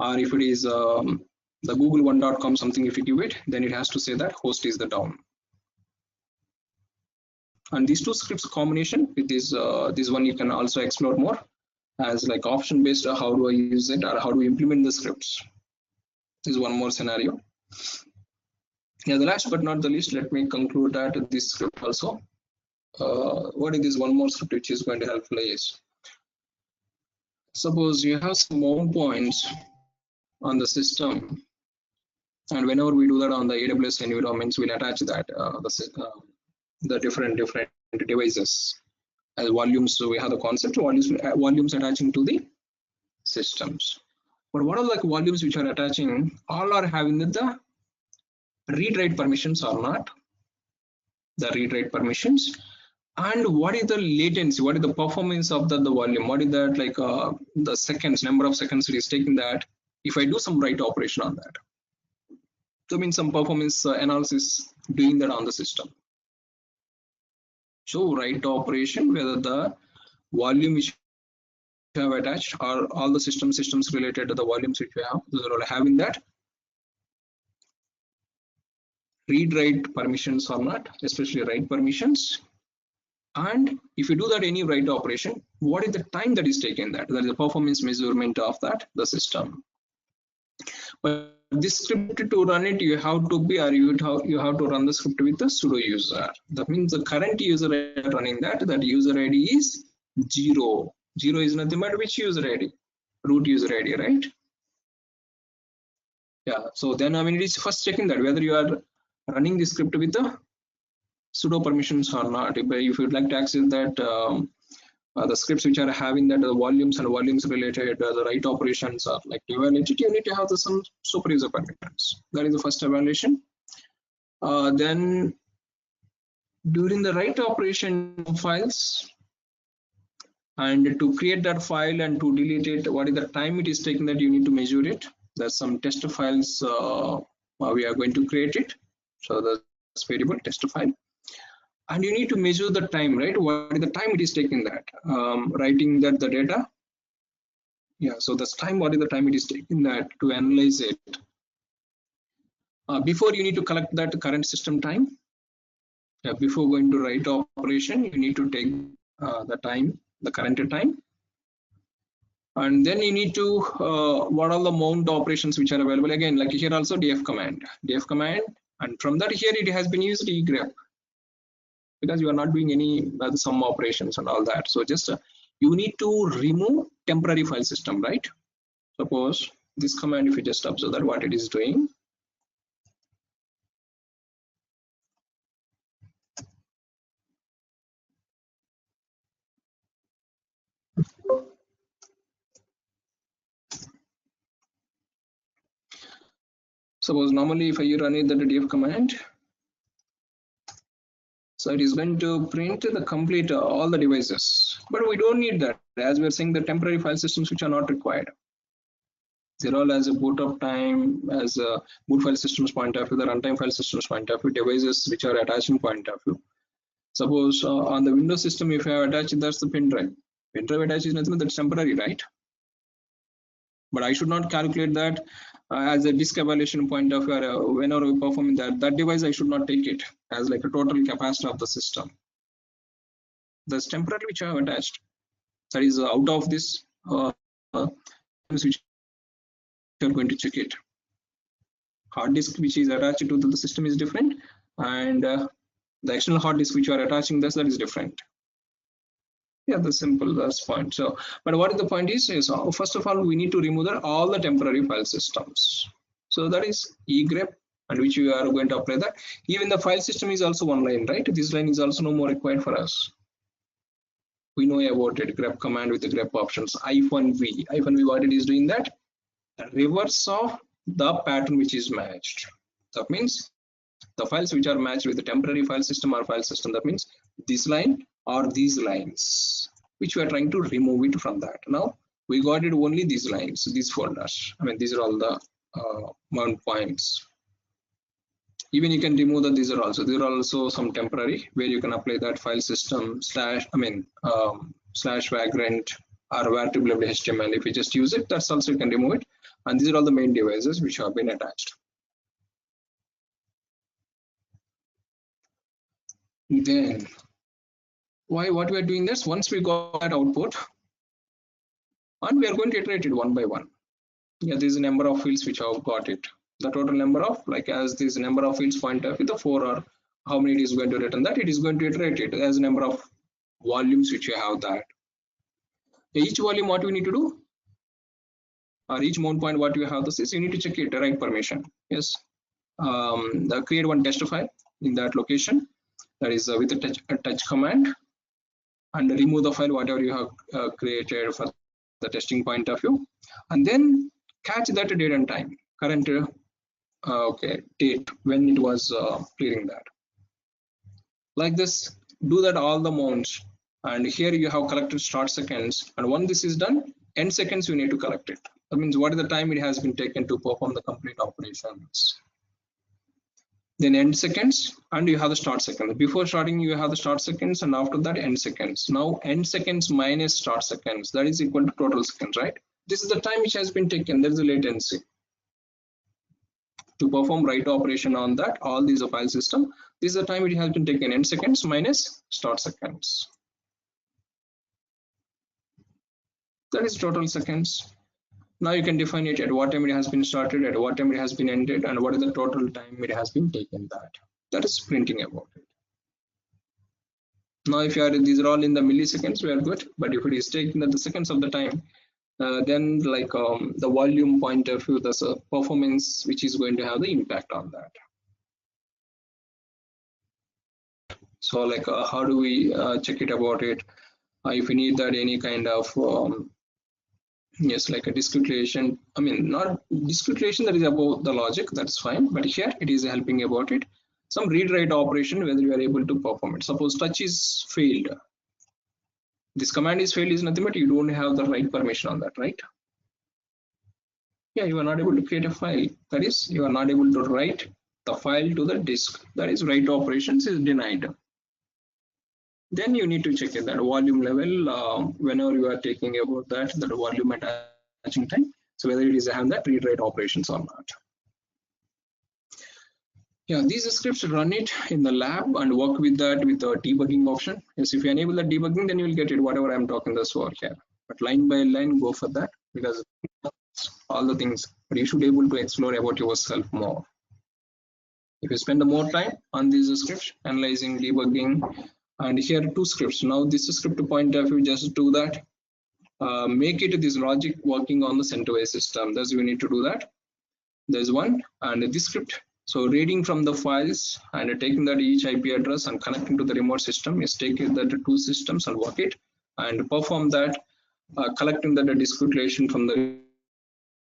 or if it is the google1.com something, if you give it, then it has to say that host is the down. And these two scripts combination with this one you can also explore more as like option based, how do I use it or how do we implement the scripts. This is one more scenario. Yeah, the last but not the least, let me conclude that this script also. What is this one more script which is going to help is, suppose you have some more points on the system, and whenever we do that on the AWS environments, we'll attach that the different devices as volumes. So we have the concept volumes attaching to the systems. But what are the volumes which are attaching? All are having the read-write permissions or not? The read-write permissions. And what is the latency? What is the performance of the volume? What is that the seconds, number of seconds it is taking that if I do some write operation on that? So means some performance analysis doing that on the system. So write operation, whether the volume which you have attached or all the systems related to the volumes which we have, those are all having that read-write permissions or not, especially write permissions. And if you do that any write operation, what is the time that is taken? That is the performance measurement of that the system. But this script to run it, you have to be, or you have to run the script with the sudo user. That means the current user running that user ID is 0. 0 is nothing but which user ID? Root user ID, right? Yeah. So then it is first checking that whether you are running the script with the sudo permissions or not. If you'd like to access that the scripts which are having that the volumes and volumes related the write operations are like to evaluate it, you need to have some super user permissions. That is the first evaluation. Then during the write operation files, and to create that file and to delete it, what is the time it is taking that you need to measure it. There's some test files we are going to create it. So that's variable test file. And you need to measure the time, right? What is the time it is taking that writing that the data? Yeah, so this time, what is the time it is taking that to analyze it? Before you need to collect that current system time. Yeah, before going to write operation, you need to take the time, the current time. And then you need to what are the mount operations which are available? Again, like here also df command, and from that here it has been used egrep, because you are not doing any sum operations and all that. So just you need to remove temporary file system, right? Suppose this command, if you just observe that what it is doing. Suppose normally if I run it the df command, so it is going to print the complete all the devices, but we don't need that, as we're saying the temporary file systems which are not required. They're all as a boot up time, as a boot file systems point of view, the runtime file systems point of view, devices which are attaching point of view. Suppose on the Windows system, if you have attached, that's the pen drive. Pen drive attached is nothing but that's temporary, right? But I should not calculate that as a disk evaluation point of view. Whenever we perform that device, I should not take it as like a total capacitor of the system. That's temporary which I have attached. That is out of this which you are going to check it. Hard disk which is attached to the system is different, and the external hard disk which you are attaching that is different. Yeah, that's simple, that's fine. So but what is the point is first of all we need to remove all the temporary file systems. So that is egrep, and which we are going to apply that. Even the file system is also one line, right? This line is also no more required for us. We know about it, grep command with the grep options. -v what it is doing, that reverse of the pattern which is matched. That means the files which are matched with the temporary file system or file system, that means this line or these lines, which we are trying to remove it from that. Now we got it only these lines, these folders. I mean, these are all the mount points. Even you can remove that. These are also some temporary where you can apply that file system slash vagrant or var2html. If you just use it, that's also you can remove it. And these are all the main devices which have been attached. Then what we are doing is, once we got that output, and we are going to iterate it one by one. Yeah, there is a number of fields which have got it. The total number of, like as this number of fields point of view, the 4 or how many it is going to return, that it is going to iterate it as a number of volumes which you have that. Each volume what we need to do, or each mount point what you have this is, you need to check it write permission. Yes, create one test file in that location, that is with a touch command, and remove the file whatever you have created for the testing point of view, and then catch that date and time, current okay, date when it was clearing that. Like this, do that all the mounts, and here you have collected start seconds, and once this is done, end seconds you need to collect it. That means what is the time it has been taken to perform the complete operations. Then end seconds, and you have the start seconds. Before starting you have the start seconds, and after that end seconds. Now end seconds minus start seconds, that is equal to total seconds, right? This is the time which has been taken. There is a latency to perform write operation on that all these file system. This is the time it has been taken, end seconds minus start seconds, that is total seconds. Now you can define it at what time it has been started, at what time it has been ended, and what is the total time it has been taken. That is printing about it. Now if you are, these are all in the milliseconds, we are good, but if it is taking the seconds of the time, then like the volume point of view, the performance which is going to have the impact on that. So like how do we check it about it? If we need that any kind of yes, like a discretization, I mean not discretization, that is about the logic, that's fine, but here it is helping about it. Some read write operation, whether you are able to perform it. Suppose touch is failed, this command is failed is nothing but you don't have the write permission on that, right? Yeah, you are not able to create a file, that is you are not able to write the file to the disk, that is write operations is denied. Then you need to check it that volume level whenever you are taking about that volume attaching time, so whether it is have that read write operations or not. Yeah, these scripts run it in the lab and work with that with the debugging option. Yes, if you enable the debugging, then you will get it whatever I'm talking this for here, but line by line go for that, because all the things, but you should be able to explore about yourself more. If you spend more time on these scripts, analyzing, debugging, and here two scripts. Now this script point of view, just do that. Make it this logic working on the CentOS system. Thus we need to do that. There's one, and this script. So reading from the files and taking that each IP address and connecting to the remote system is taking that two systems and work it and perform that, collecting that discretization from the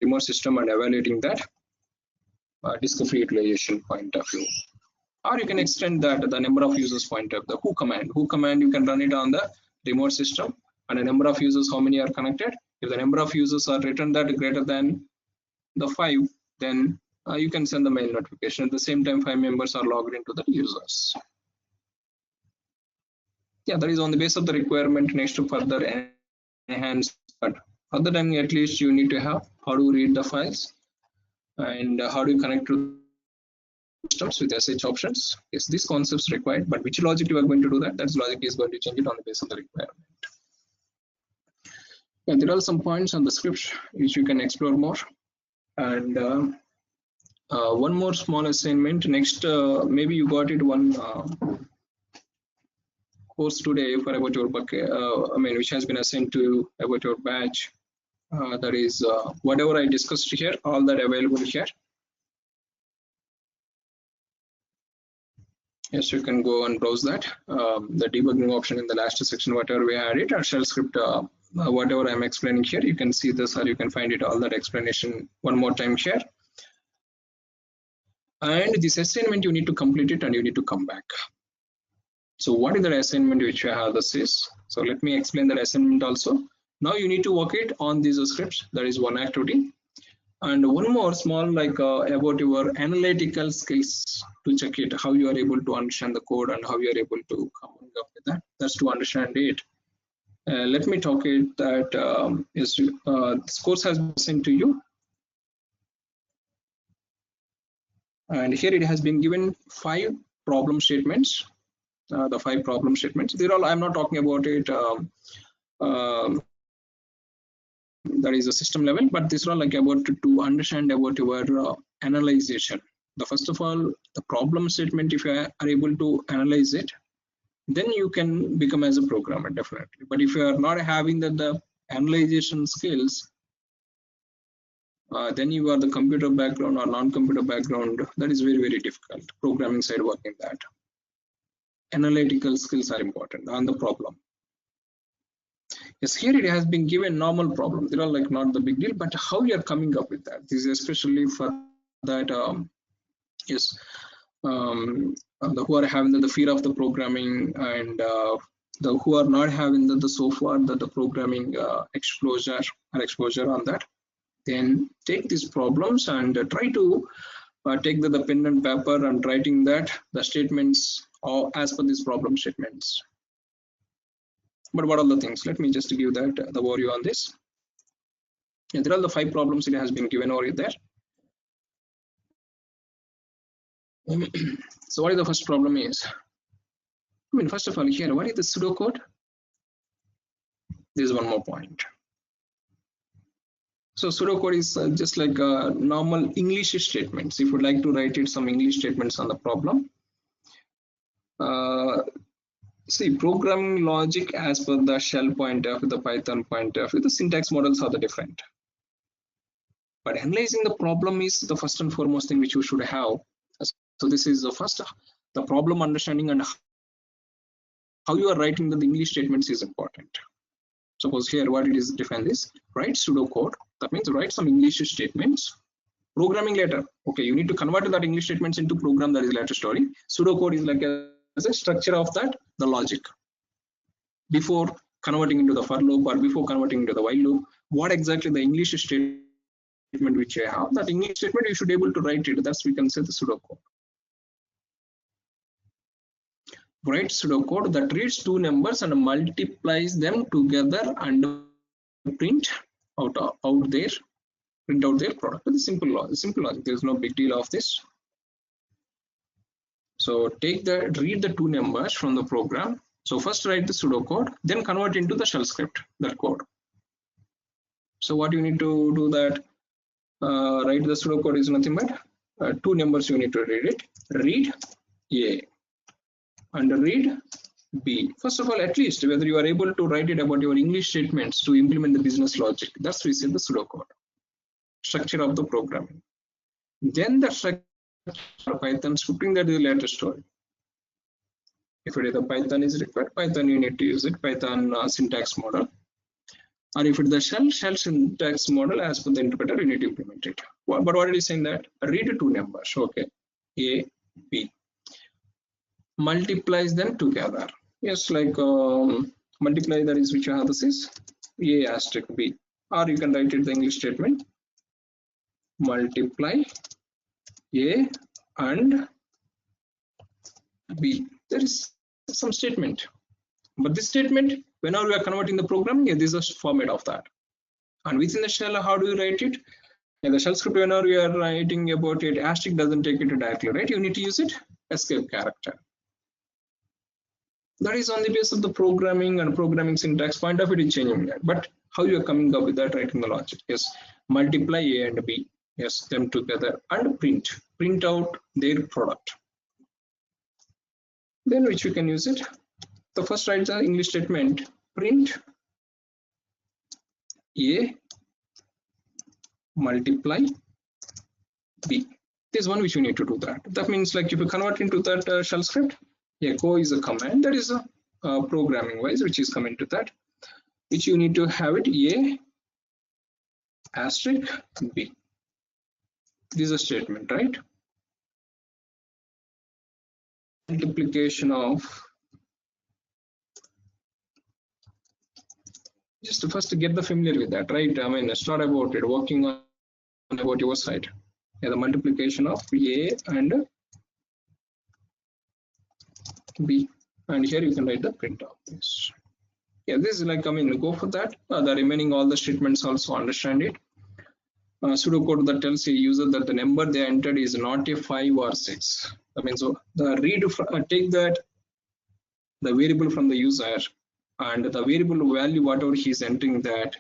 remote system and evaluating that disk free utilization point of view. Or you can extend that the number of users point of the who command. Who command you can run it on the remote system, and a number of users, how many are connected. If the number of users are written that greater than the 5, then you can send the mail notification. At the same time, 5 members are logged into the users. Yeah, that is on the basis of the requirement. Next to further enhance, but other than at least you need to have how to read the files and how do you connect to systems with SH options. Yes, these concepts required, but which logic you are going to do that? That logic is going to change it on the basis of the requirement. Yeah, there are some points on the script which you can explore more. And one more small assignment. Next, maybe you got it one course today for about your bucket. I mean, which has been assigned to you about your batch. That is whatever I discussed here, all that available here. Yes, you can go and browse that. The debugging option in the last section, whatever we had it, or shell script, whatever I'm explaining here, you can see this, or you can find it all that explanation one more time here. And this assignment you need to complete it and you need to come back. So what is the assignment which I have this is? So let me explain the assignment also. Now you need to work it on these scripts. That is one activity. And one more small like about your analytical skills to check it, how you are able to understand the code and how you are able to come up with that. That's to understand it. Let me talk it that this course has been sent to you. And here it has been given 5 problem statements. The 5 problem statements. They're all, I'm not talking about it. That is a system level, but this is all like about to understand about your analyzation. The first of all, the problem statement, if you are able to analyze it, then you can become as a programmer definitely. But if you are not having the analyzation skills, then you are the computer background or non-computer background, that is very, very difficult. Programming side working that. Analytical skills are important on the problem. Yes, here it has been given normal problem. They are like not the big deal, but how you are coming up with that? This is especially for that yes, who are having the fear of the programming and the who are not having the so far the programming exposure on that. Then take these problems and try to take the pen and paper and writing that the statements or as per these problem statements. But what are the things? Let me just give that the overview on this. And there are the 5 problems it has been given over there. So what is the first problem is? I mean, first of all, here, what is the pseudocode? There's one more point. So pseudocode is just like normal English statements. If you'd like to write it some English statements on the problem, see, programming logic as per the shell point of the Python point of view, the syntax models are the different. But analyzing the problem is the first and foremost thing which you should have. So this is the first, the problem understanding and how you are writing the English statements is important. Suppose here what it is defined is write pseudocode. That means write some English statements. Programming later. Okay, you need to convert that English statements into program, that is later story. Pseudocode is like a structure of that, the logic. Before converting into the for loop or before converting into the while loop, what exactly the English statement which I have, that English statement you should be able to write it. That's we can say the pseudocode. Write pseudocode that reads 2 numbers and multiplies them together and print out their product. It's simple logic. There's no big deal of this. So read the 2 numbers from the program. So first write the pseudocode, then convert into the shell script, that code. So what you need to do that, write the pseudocode is nothing but 2 numbers you need to read it. Read A and read B. First of all, at least whether you are able to write it about your English statements to implement the business logic. That's we say the pseudocode. Structure of the programming. Then the structure of Python scripting, that is the later story. If it is the Python is required, Python you need to use it, Python syntax model. Or if it is the shell syntax model as per the interpreter, you need to implement it. But what it is saying that read 2 numbers, okay, A, B. Multiplies them together. Yes, like multiply, that is which you have this is A asterisk B. Or you can write it the English statement. Multiply A and B. There is some statement. But this statement, whenever we are converting the program, yeah, this is a format of that. And within the shell, how do you write it? In the shell script, whenever we are writing about it, asterisk doesn't take it directly, right? You need to use it escape character. That is on the basis of the programming and programming syntax point of it is changing that. But how you are coming up with that, writing the logic? Yes, multiply A and B. Yes, them together and print out their product. Then which we can use it. The first write the English statement, print A multiply B. This one which you need to do that. That means like if you convert into that shell script, echo is a command, that is a programming wise which is coming to that, which you need to have it A asterisk B. This is a statement, right? Multiplication of, just to first get the familiar with that, right? I mean, it's not about it, working on about your side. Yeah, the multiplication of A and B, and here you can write the print of this. Yeah, this is like, I mean, go for that. The remaining all the statements also understand it. Pseudocode that tells a user that the number they entered is not a 5 or 6. I mean, so the read take that the variable from the user and the variable value whatever he's entering that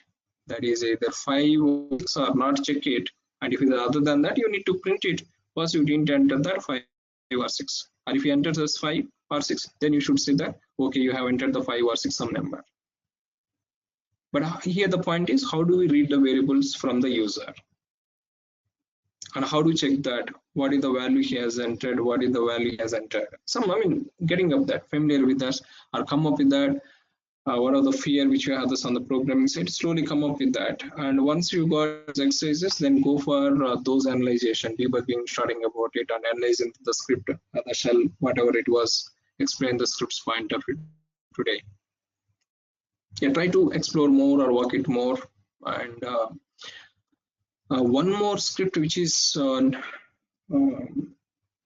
is either 5 or 6 or not, check it. And if it is other than that, you need to print it. First, you didn't enter that 5 or 6. Or if you enter this 5 or 6, then you should say that okay, you have entered the 5 or 6 some number. But here the point is, how do we read the variables from the user? And how do we check that? What is the value he has entered? What is the value he has entered? Some, I mean, getting up that, familiar with us, or come up with that. what are the fear which you have this on the programming side, slowly come up with that. And once you got those exercises, then go for those analyzation, debugging, starting about it and analyzing the script, the shell, whatever it was, explain the script's point of it today. Yeah, try to explore more or work it more. And one more script which is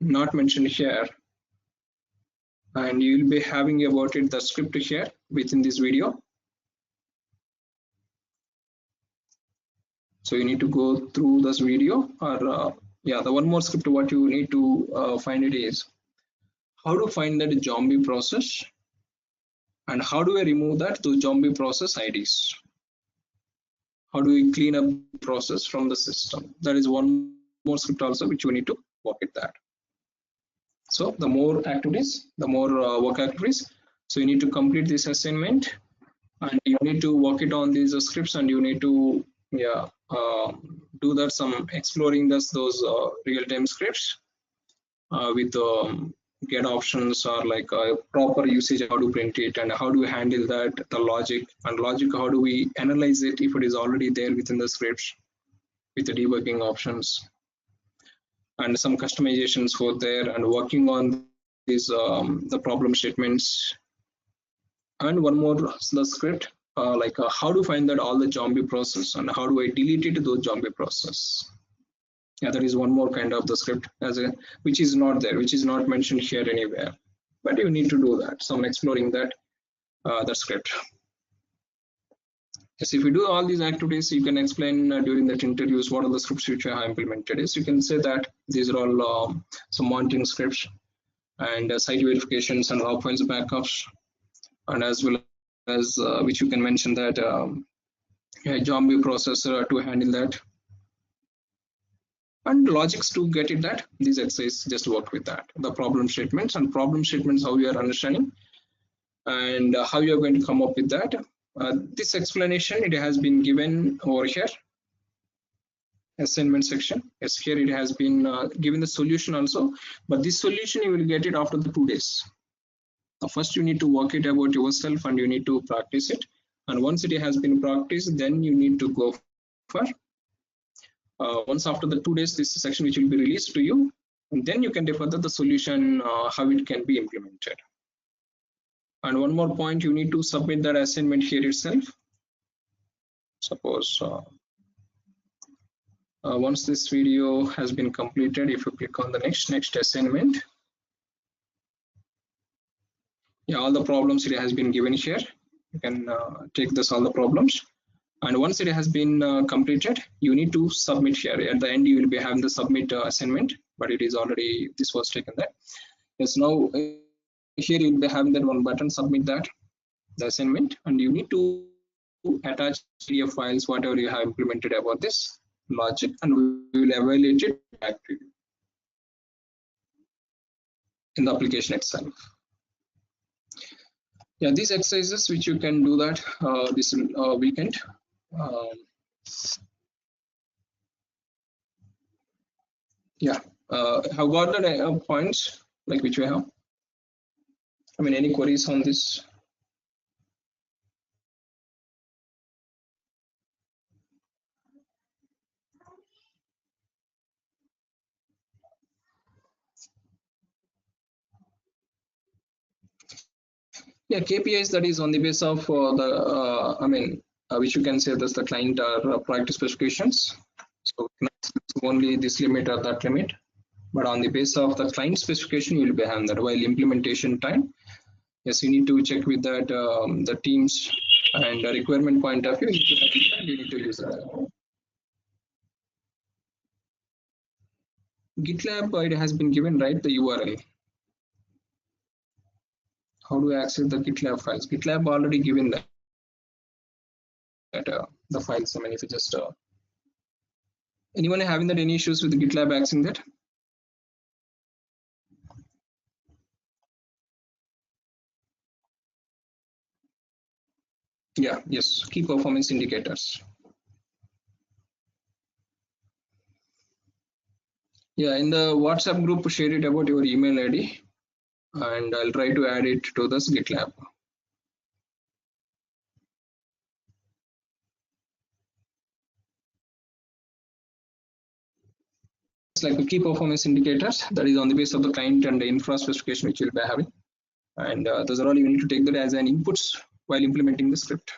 not mentioned here, and you will be having about it the script here within this video. So you need to go through this video, or yeah, the one more script what you need to find it is how to find that zombie process, and how do I remove that those zombie process IDs. How do we clean up the process from the system? That is one more script also which you need to work with that. So the more activities, the more work activities. So you need to complete this assignment, and you need to work it on these scripts, and you need to do that some exploring those real-time scripts with get options, or like proper usage, how to print it and how do we handle that, the logic, and logic, how do we analyze it if it is already there within the scripts with the debugging options, and some customizations for there, and working on these the problem statements. And one more, the script how to find that all the zombie process, and how do I delete it those zombie process. Yeah, there is one more kind of the script as a which is not there, which is not mentioned here anywhere, but you need to do that, some exploring that the script. Yes, if you do all these activities, you can explain during that interviews what are the scripts which you have implemented. Is you can say that these are all some monitoring scripts, and site verifications and log files backups, and as well as which you can mention that a zombie processor to handle that, and logics to get it that these exercises just work with that, the problem statements, and problem statements how you are understanding, and how you are going to come up with that. This explanation, it has been given over here, assignment section. Yes, here it has been given the solution also, but this solution you will get it after the 2 days. First you need to work it about yourself, and you need to practice it, and once it has been practiced, then you need to go for once after the 2 days, this section which will be released to you, and then you can refer to the solution how it can be implemented. And one more point, you need to submit that assignment here itself. Suppose once this video has been completed, if you click on the next assignment, yeah, all the problems it has been given here. You can take this all the problems, and once it has been completed, you need to submit here. At the end, you will be having the submit assignment, but it is already, this was taken there. Yes, now here you will be having that one button, submit that, the assignment, and you need to attach PDF files, whatever you have implemented about this logic, and we will evaluate it back to you in the application itself. Yeah, these exercises which you can do that this weekend. Yeah, have got the points like which we have. I mean, any queries on this? Yeah, KPIs, that is on the base of the I mean, which you can say that's the client or product specifications. So only this limit or that limit, but on the base of the client specification, you will be having that. While implementation time, yes, you need to check with that the teams and the requirement point of view. You need to use that. GitLab, it has been given, right, the URL. How do I access the GitLab files? GitLab already given that the files. I mean, if you just anyone having that any issues with the GitLab accessing that? Yeah, yes, key performance indicators. Yeah, in the WhatsApp group, share it about your email ID, and I'll try to add it to this GitLab. like a key performance indicators that is on the basis of the client and the infra specification which you'll be having. And those are all you need to take that as an inputs while implementing the script.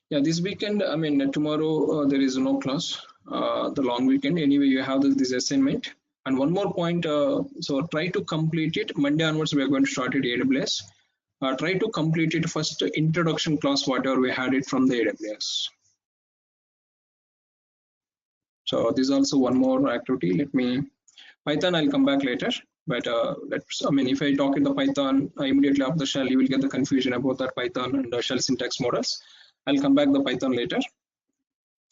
Yeah, this weekend, I mean, tomorrow there is no class, the long weekend. Anyway, you have this assignment. And one more point, so try to complete it. Monday onwards, we are going to start at AWS. Try to complete it first, introduction class, whatever we had it from the AWS. So this is also one more activity. Let me, Python, I'll come back later. But I mean, if I talk in the Python immediately after the shell, you will get the confusion about that Python and the shell syntax models. I'll come back the Python later.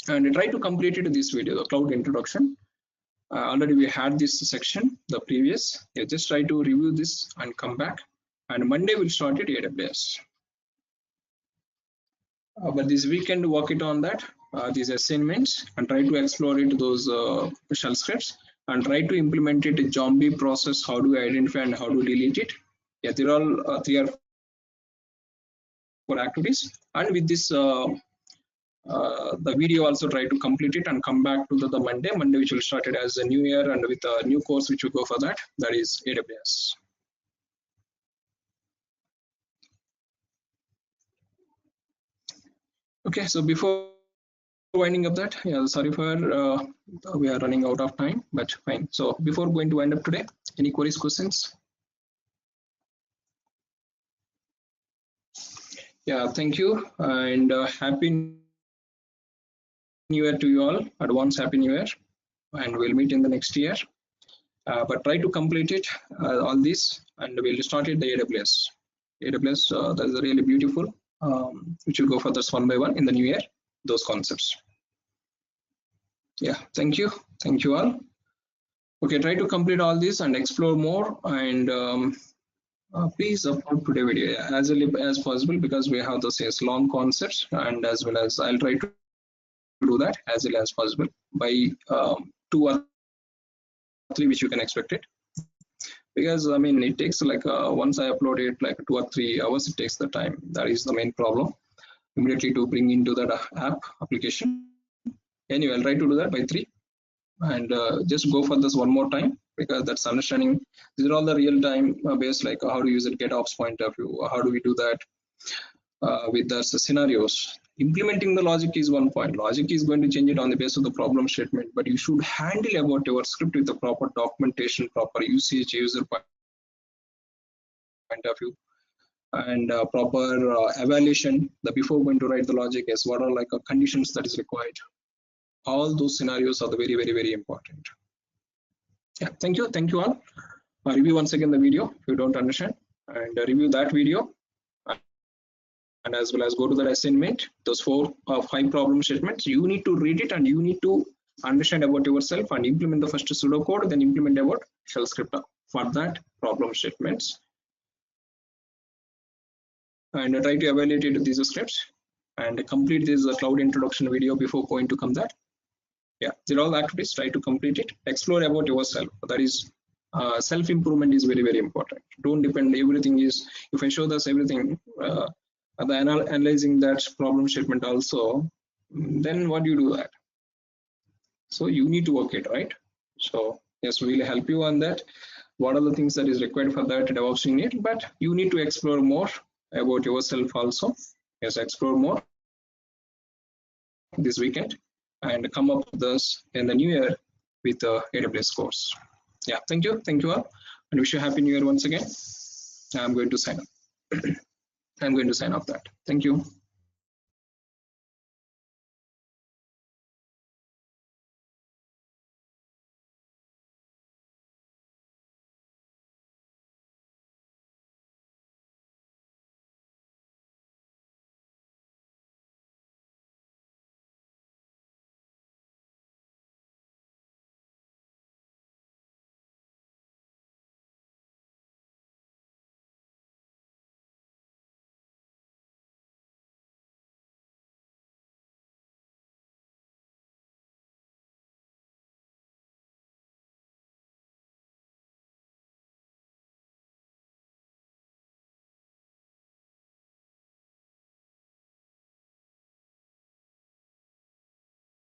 And try to complete it in this video, the cloud introduction. Already we had this section, the previous. Yeah, just try to review this and come back. And Monday we'll start at AWS. But this weekend, work it on that, these assignments, and try to explore it, those shell scripts, and try to implement it in zombie process. How do we identify and how to delete it? Yeah, they're all 3 or 4 activities. And with this, the video also try to complete it and come back to the Monday, which will start it as a new year and with a new course which will go for that is AWS. Okay, so before winding up that, yeah, sorry for we are running out of time, but fine. So before going to wind up today, any queries, questions? Yeah, thank you, and happy New Year to you all. Advance happy New Year, and we'll meet in the next year. But try to complete it, all this, and we'll start it the AWS. AWS, that is really beautiful, which will go for this one by one in the new year, those concepts. Yeah, thank you all. Okay, try to complete all this and explore more, and please upload today video as early as possible, because we have those long concepts, and as well as I'll try to do that as early as possible by 2 or 3, which you can expect it, because I mean it takes like once I upload it like 2 or 3 hours, it takes the time. That is the main problem immediately to bring into that app application. Anyway, I'll try to do that by 3, and just go for this one more time, because that's understanding. These are all the real time based, like how to use it GetOps point of view, how do we do that with the scenarios. Implementing the logic is one point. Logic is going to change it on the basis of the problem statement, but you should handle about your script with the proper documentation, proper usage, user point of view, and proper evaluation. Before going to write the logic, is what are like conditions that is required. All those scenarios are the very, very, very important. Yeah, thank you all. Review once again the video if you don't understand, and review that video, and as well as go to the assignment, those 4 or 5 problem statements. You need to read it and you need to understand about yourself and implement the first pseudocode, then implement about shell script for that problem statements, and try to evaluate these scripts and complete this cloud introduction video before going to come that. Yeah, these are all activities. Try to complete it. Explore about yourself. That is self-improvement is very, very important. Don't depend everything is, if I show this everything, analyzing that problem statement also, then what do you do that? So you need to work it, right? So yes, we'll help you on that. What are the things that is required for that DevOps you need, but you need to explore more about yourself also. Yes, explore more this weekend and come up with this in the new year with the AWS course. Yeah, thank you all, and wish you a happy new year once again. I'm going to sign up. I'm going to sign off that. Thank you.